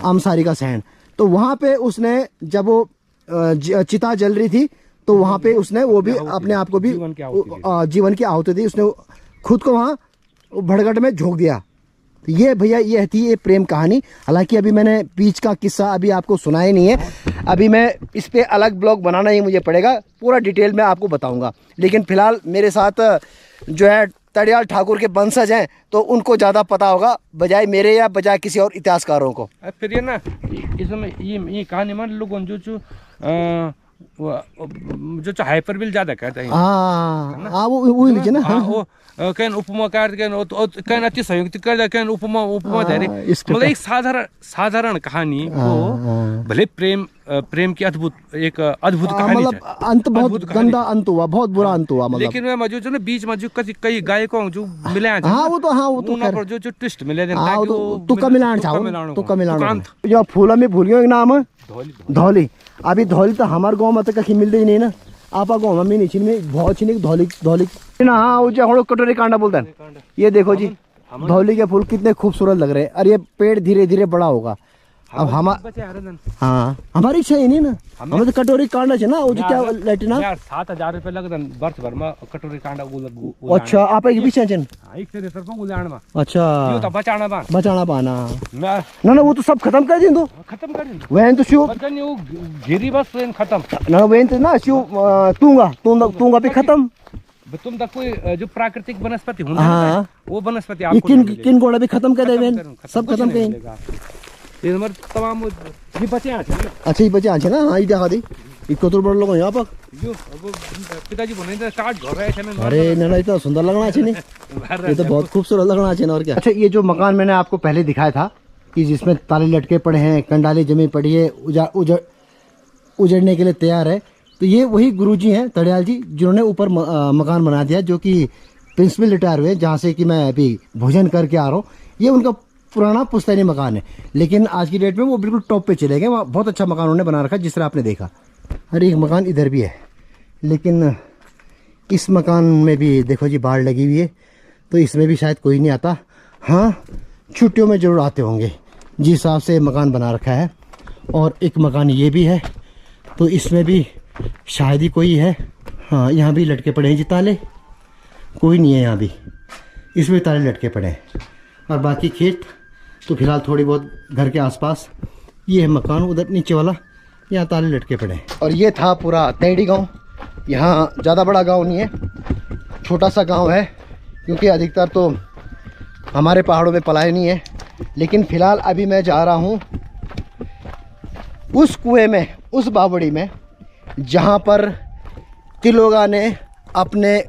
आमसारी का सैंड। तो वहाँ पे उसने जब वो चिता जल रही थी तो वहाँ पे उसने वो भी अपने आप को भी जीवन की आहुति दी, उसने खुद को वहाँ भड़गट में झोंक दिया। तो ये भैया ये थी ये प्रेम कहानी। हालांकि अभी मैंने बीच का किस्सा अभी आपको सुनाया नहीं है, अभी मैं इस पे अलग ब्लॉग बनाना ही मुझे पड़ेगा, पूरा डिटेल में आपको बताऊंगा। लेकिन फिलहाल मेरे साथ जो है तड़ियाल ठाकुर के वंशज हैं, तो उनको ज़्यादा पता होगा बजाय मेरे या बजाय किसी और इतिहासकारों को। फिर ये ना इसमें ये कहानी में लोगों जो हाइपरबिल ज्यादा करते हैं। हाँ वो लीजिए ना। वो कहीं उपमा कर कहीं अति संयुक्त कर कहीं उपमा धैर्य, मतलब एक साधारण कहानी को भले प्रेम की एक अद्भुत कहानी, मतलब अंत बहुत गंदा अंत हुआ, बहुत बुरा अंत हुआ। मतलब लेकिन मैं जो ना बीच में जो कई गायकों जो मिले हैं, वो तो जो ट्विस्ट मिले तुक्का मिलान जो फूला में भूल गयो एक नाम धौली। अभी धौली तो हमारे गाँव में तो कहीं मिलते ही नहीं ना, आपा गाँव में नहीं में बहुत छिनी धौली ना। हाँ वो जो हम लोग कटोरी कांडा बोलते हैं, ये देखो जी धौली के फूल कितने खूबसूरत लग रहे हैं, और ये पेड़ धीरे धीरे बड़ा होगा। अब हमारी इच्छा ही नहीं ना, हमें तो कटोरी कांडा है ना, वो जो क्या लेटिना 7,000 रुपए लगन वर्ष भर में कटोरी कांडा। अच्छा आप एक पीछे चन अच्छा तो बचाना पाना ना वो तो सब खत्म कर दो, खत्म कर वैन तो शिव घेरी बस खत्म ना, वैन तो ना शिव तूंगा भी खत्म। तुम तक कोई जो प्राकृतिक वनस्पति होना वो वनस्पति किन गोड़ा भी खत्म कर दे, सब खत्म कर तमाम ये बचे हैं। अच्छा ये बचे हैं ना। हाँ ये देखा दी इको तो बड़ लोग यहाँ पर पिताजी बोले स्टार्ट हो रहे हैं। अरे ना इतना सुंदर लगना चाहिए, ये तो बहुत खूबसूरत लगना चाहिए और क्या। अच्छा ये जो मकान मैंने आपको पहले दिखाया था कि जिसमें ताले लटके पड़े हैं, कंडाली जमी पड़ी है, उजड़ने के लिए तैयार है, तो ये वही गुरुजी हैं तड़ियाल जी जिन्होंने ऊपर मकान बना दिया, जो कि प्रिंसिपल रिटायर हुए, जहाँ से कि मैं अभी भोजन करके आ रहा हूँ। ये उनका पुराना पुश्तैनी मकान है, लेकिन आज की डेट में वो बिल्कुल टॉप पे चले गए। वहाँ बहुत अच्छा मकान उन्होंने बना रखा है जिस तरह आपने देखा। अरे एक मकान इधर भी है, लेकिन इस मकान में भी देखो जी बाढ़ लगी हुई है, तो इसमें भी शायद कोई नहीं आता। हाँ छुट्टियों में ज़रूर आते होंगे जिस हिसाब से मकान बना रखा है। और एक मकान ये भी है, तो इसमें भी शायद ही कोई है। हाँ यहाँ भी लटके पड़े हैं जी ताले, कोई नहीं है यहाँ भी, इसमें ताले लटके पड़े हैं। और बाकी खेत तो फिलहाल थोड़ी बहुत घर के आसपास, ये है मकान उधर नीचे वाला, यहाँ ताले लटके पड़े हैं। और ये था पूरा तैडी गांव। यहाँ ज़्यादा बड़ा गांव नहीं है, छोटा सा गांव है, क्योंकि अधिकतर तो हमारे पहाड़ों में पलायन नहीं है। लेकिन फ़िलहाल अभी मैं जा रहा हूँ उस कुएं में, उस बावड़ी में, जहाँ पर तिलोगा ने अपने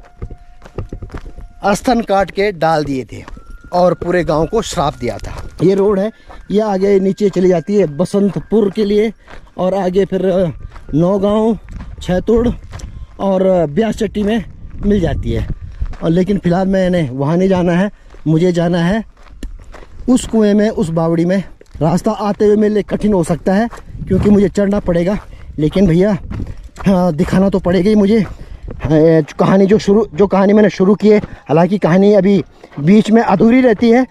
स्तन काट के डाल दिए थे और पूरे गांव को श्राप दिया था। ये रोड है, ये आगे नीचे चली जाती है बसंतपुर के लिए, और आगे फिर नौगांव, छैतुड़ और ब्यास चट्टी में मिल जाती है। और लेकिन फ़िलहाल मैंने वहाँ नहीं जाना है, मुझे जाना है उस कुएं में, उस बावड़ी में। रास्ता आते हुए मेरे लिए कठिन हो सकता है क्योंकि मुझे चढ़ना पड़ेगा, लेकिन भैया दिखाना तो पड़ेगा ही मुझे। कहानी जो कहानी मैंने शुरू की है, हालांकि कहानी अभी बीच में अधूरी रहती है।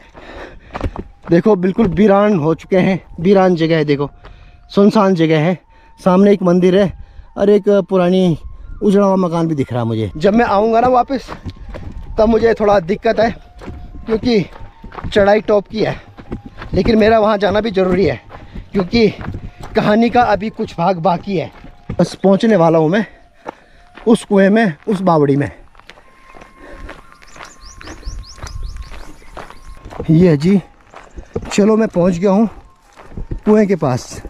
देखो बिल्कुल वीरान हो चुके हैं, वीरान जगह है, देखो सुनसान जगह है, सामने एक मंदिर है और एक पुरानी उजड़ा हुआ मकान भी दिख रहा है मुझे। जब मैं आऊँगा ना वापस, तब मुझे थोड़ा दिक्कत है क्योंकि चढ़ाई टॉप की है, लेकिन मेरा वहाँ जाना भी ज़रूरी है क्योंकि कहानी का अभी कुछ भाग बाकी है। बस पहुँचने वाला हूँ मैं उस कुएं में, उस बावड़ी में। ये है जी, चलो मैं पहुंच गया हूं कुएं के पास।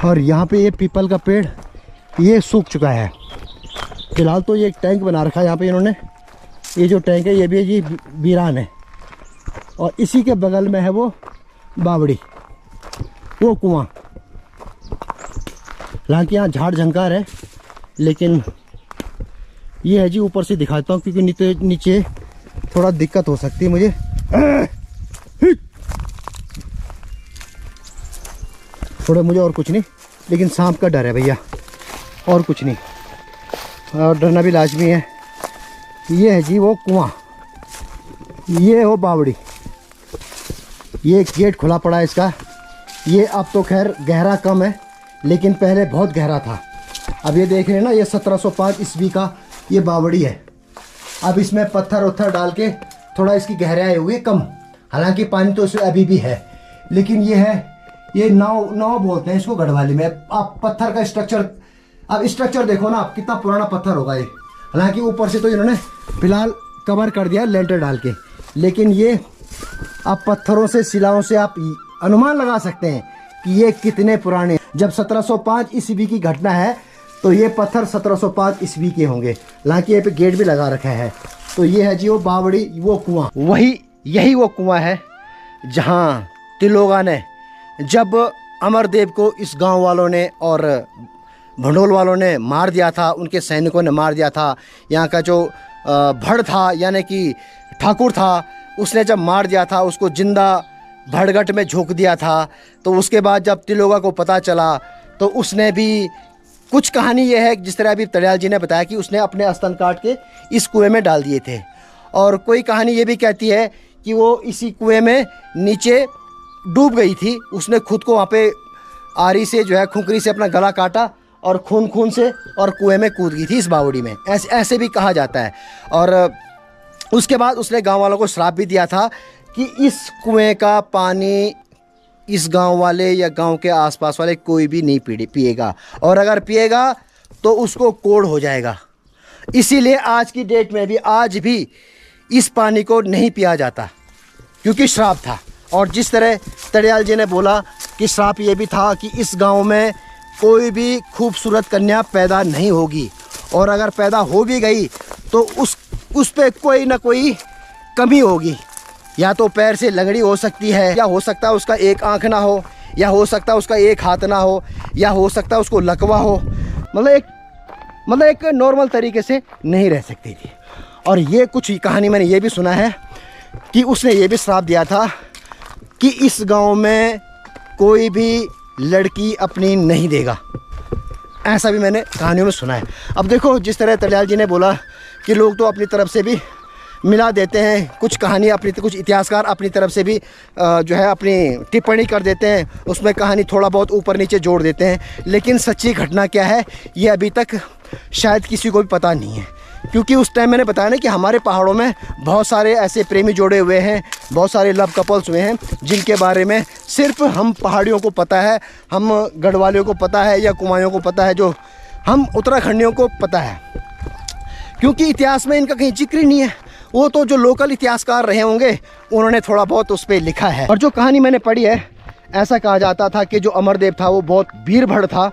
और यहाँ पे ये पीपल का पेड़ ये सूख चुका है। फिलहाल तो ये एक टैंक बना रखा है यहाँ पे इन्होंने। ये जो टैंक है ये भी जी वीरान है, और इसी के बगल में है वो बावड़ी, वो कुआं। हालांकि यहाँ झाड़ झंकार है, लेकिन ये है जी, ऊपर से दिखाता हूँ क्योंकि नीचे थोड़ा दिक्कत हो सकती है मुझे। थोड़ा मुझे और कुछ नहीं, लेकिन सांप का डर है भैया, और कुछ नहीं, और डरना भी लाजमी है। ये है जी वो कुआं, ये हो बावड़ी, ये गेट खुला पड़ा है इसका। ये अब तो खैर गहरा कम है, लेकिन पहले बहुत गहरा था। अब ये देख रहे हैं ना, ये 1705 ईस्वी का ये बावड़ी है। अब इसमें पत्थर उत्थर डाल के थोड़ा इसकी गहराई हुई कम, हालांकि पानी तो इसमें अभी भी है, लेकिन ये है, ये नाव बोलते हैं इसको गढ़वाली में। आप पत्थर का स्ट्रक्चर, अब स्ट्रक्चर देखो ना आप, कितना पुराना पत्थर होगा ये। हालांकि ऊपर से तो इन्होंने फिलहाल कवर कर दिया लेंटर डाल के, लेकिन ये आप पत्थरों से, शिलाओं से आप अनुमान लगा सकते हैं कि ये कितने पुराने। जब 1705 ईस्वी की घटना है तो ये पत्थर 1705 ईस्वी के होंगे। हालांकि ये पे गेट भी लगा रखा है। तो ये है जी वो बावड़ी, वो कुआं, यही वो कुआं है जहाँ तिलोगा ने, जब अमरदेव को इस गांव वालों ने और भंडोल वालों ने मार दिया था, उनके सैनिकों ने मार दिया था। यहाँ का जो भड़ था, यानी कि ठाकुर था, उसने जब मार दिया था, उसको जिंदा भड़गट में झोंक दिया था। तो उसके बाद जब तिलोगा को पता चला तो उसने भी, कुछ कहानी ये है जिस तरह अभी तड़ियाल जी ने बताया कि उसने अपने स्तन काट के इस कुएं में डाल दिए थे, और कोई कहानी ये भी कहती है कि वो इसी कुएं में नीचे डूब गई थी। उसने खुद को वहाँ पे आरी से जो है, खुंकरी से अपना गला काटा और खून से और कुएं में कूद गई थी इस बावड़ी में, ऐसे भी कहा जाता है। और उसके बाद उसने गांव वालों को श्राप भी दिया था कि इस कुएं का पानी इस गांव वाले या गांव के आसपास वाले कोई भी नहीं पिएगा, और अगर पिएगा तो उसको कोढ़ हो जाएगा। इसीलिए आज की डेट में भी, आज भी इस पानी को नहीं पिया जाता, क्योंकि श्राप था। और जिस तरह तड़ियाल जी ने बोला कि श्राप ये भी था कि इस गांव में कोई भी खूबसूरत कन्या पैदा नहीं होगी, और अगर पैदा हो भी गई तो उस पे कोई ना कोई कमी होगी। या तो पैर से लंगड़ी हो सकती है, या हो सकता है उसका एक आंख ना हो, या हो सकता है उसका एक हाथ ना हो, या हो सकता है उसको लकवा हो। मतलब एक नॉर्मल तरीके से नहीं रह सकती थी। और ये कुछ कहानी मैंने ये भी सुना है कि उसने ये भी श्राप दिया था कि इस गांव में कोई भी लड़की अपनी नहीं देगा, ऐसा भी मैंने कहानियों में सुना है। अब देखो, जिस तरह तड़ियाल जी ने बोला कि लोग तो अपनी तरफ से भी मिला देते हैं, कुछ कहानी अपनी, कुछ इतिहासकार अपनी तरफ से भी जो है अपनी टिप्पणी कर देते हैं, उसमें कहानी थोड़ा बहुत ऊपर नीचे जोड़ देते हैं, लेकिन सच्ची घटना क्या है ये अभी तक शायद किसी को भी पता नहीं है। क्योंकि उस टाइम मैंने बताया ना कि हमारे पहाड़ों में बहुत सारे ऐसे प्रेमी जोड़े हुए हैं, बहुत सारे लव कपल्स हुए हैं, जिनके बारे में सिर्फ हम पहाड़ियों को पता है, हम गढ़वालियों को पता है, या कुमाऊँं को पता है, जो हम उत्तराखंडियों को पता है। क्योंकि इतिहास में इनका कहीं जिक्र ही नहीं है। वो तो जो लोकल इतिहासकार रहे होंगे उन्होंने थोड़ा बहुत उस पर लिखा है। और जो कहानी मैंने पढ़ी है, ऐसा कहा जाता था कि जो अमरदेव था वो बहुत वीरभड़ था।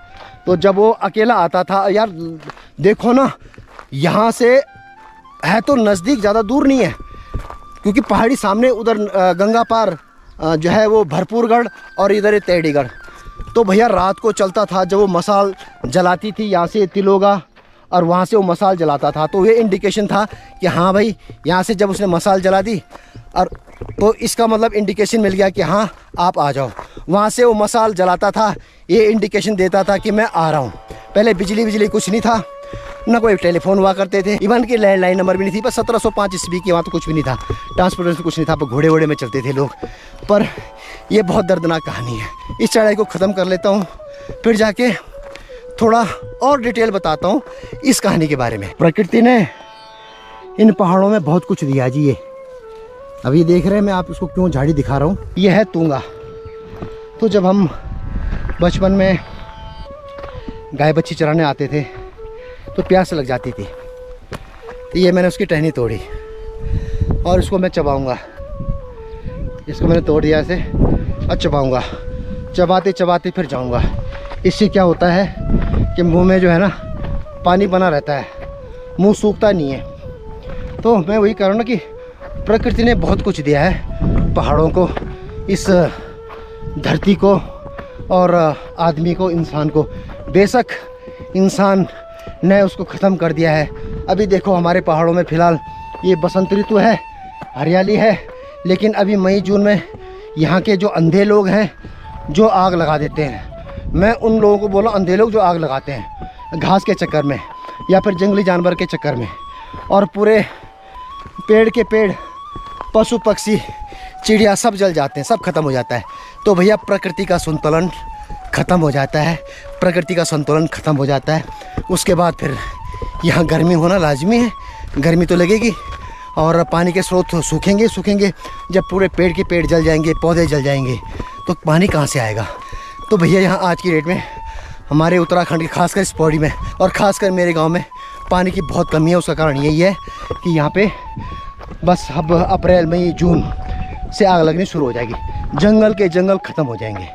तो जब वो अकेला आता था, यार देखो ना, यहाँ से है तो नज़दीक, ज़्यादा दूर नहीं है, क्योंकि पहाड़ी सामने, उधर गंगा पार जो है वो भरपूरगढ़, और इधर है तेडीगढ़। तो भैया रात को चलता था, जब वो मसाल जलाती थी यहाँ से तिलोगा, और वहाँ से वो मसाल जलाता था, तो ये इंडिकेशन था कि हाँ भाई, यहाँ से जब उसने मसाल जला दी, और तो इसका मतलब इंडिकेशन मिल गया कि हाँ आप आ जाओ। वहाँ से वो मसाल जलाता था, ये इंडिकेशन देता था कि मैं आ रहा हूँ। पहले बिजली कुछ नहीं था, ना कोई टेलीफोन हुआ करते थे, इवन कि लैंडलाइन नंबर भी नहीं थी। बस 1705 ईस्वी के वहाँ तो कुछ भी नहीं था, ट्रांसपोर्टेशन कुछ नहीं था, घोड़े वोड़े में चलते थे लोग। पर ये बहुत दर्दनाक कहानी है। इस चढ़ाई को ख़त्म कर लेता हूँ, फिर जाके थोड़ा और डिटेल बताता हूँ इस कहानी के बारे में। प्रकृति ने इन पहाड़ों में बहुत कुछ दिया जी। ये अभी देख रहे हैं, मैं आप इसको क्यों झाड़ी दिखा रहा हूँ, ये है तुंगा। तो जब हम बचपन में गाय बच्ची चराने आते थे तो प्यास लग जाती थी, तो ये मैंने उसकी टहनी तोड़ी और इसको मैं चबाऊँगा। इसको मैंने तोड़ दिया ऐसे और चबाऊँगा, चबाते चबाते फिर जाऊँगा। इससे क्या होता है कि मुंह में जो है ना पानी बना रहता है, मुंह सूखता नहीं है। तो मैं वही कह रहा हूँ ना कि प्रकृति ने बहुत कुछ दिया है पहाड़ों को, इस धरती को, और आदमी को, इंसान को। बेशक इंसान ने उसको ख़त्म कर दिया है। अभी देखो हमारे पहाड़ों में फ़िलहाल ये बसंत ऋतु है, हरियाली है, लेकिन अभी मई जून में यहाँ के जो अंधे लोग हैं जो आग लगा देते हैं, मैं उन लोगों को बोला अंधे लोग जो आग लगाते हैं घास के चक्कर में या फिर जंगली जानवर के चक्कर में, और पूरे पेड़ के पेड़ पशु पक्षी चिड़िया सब जल जाते हैं, सब खत्म हो जाता है। तो भैया प्रकृति का संतुलन ख़त्म हो जाता है, प्रकृति का संतुलन ख़त्म हो जाता है। उसके बाद फिर यहाँ गर्मी होना लाजमी है, गर्मी तो लगेगी और पानी के स्रोत सूखेंगे। जब पूरे पेड़ के पेड़ जल जाएंगे, पौधे जल जाएंगे तो पानी कहाँ से आएगा। तो भैया यहाँ आज की डेट में हमारे उत्तराखंड के खासकर इस पौड़ी में और ख़ासकर मेरे गांव में पानी की बहुत कमी है। उसका कारण यही है कि यहाँ पे बस अब अप्रैल मई जून से आग लगनी शुरू हो जाएगी, जंगल के जंगल ख़त्म हो जाएंगे।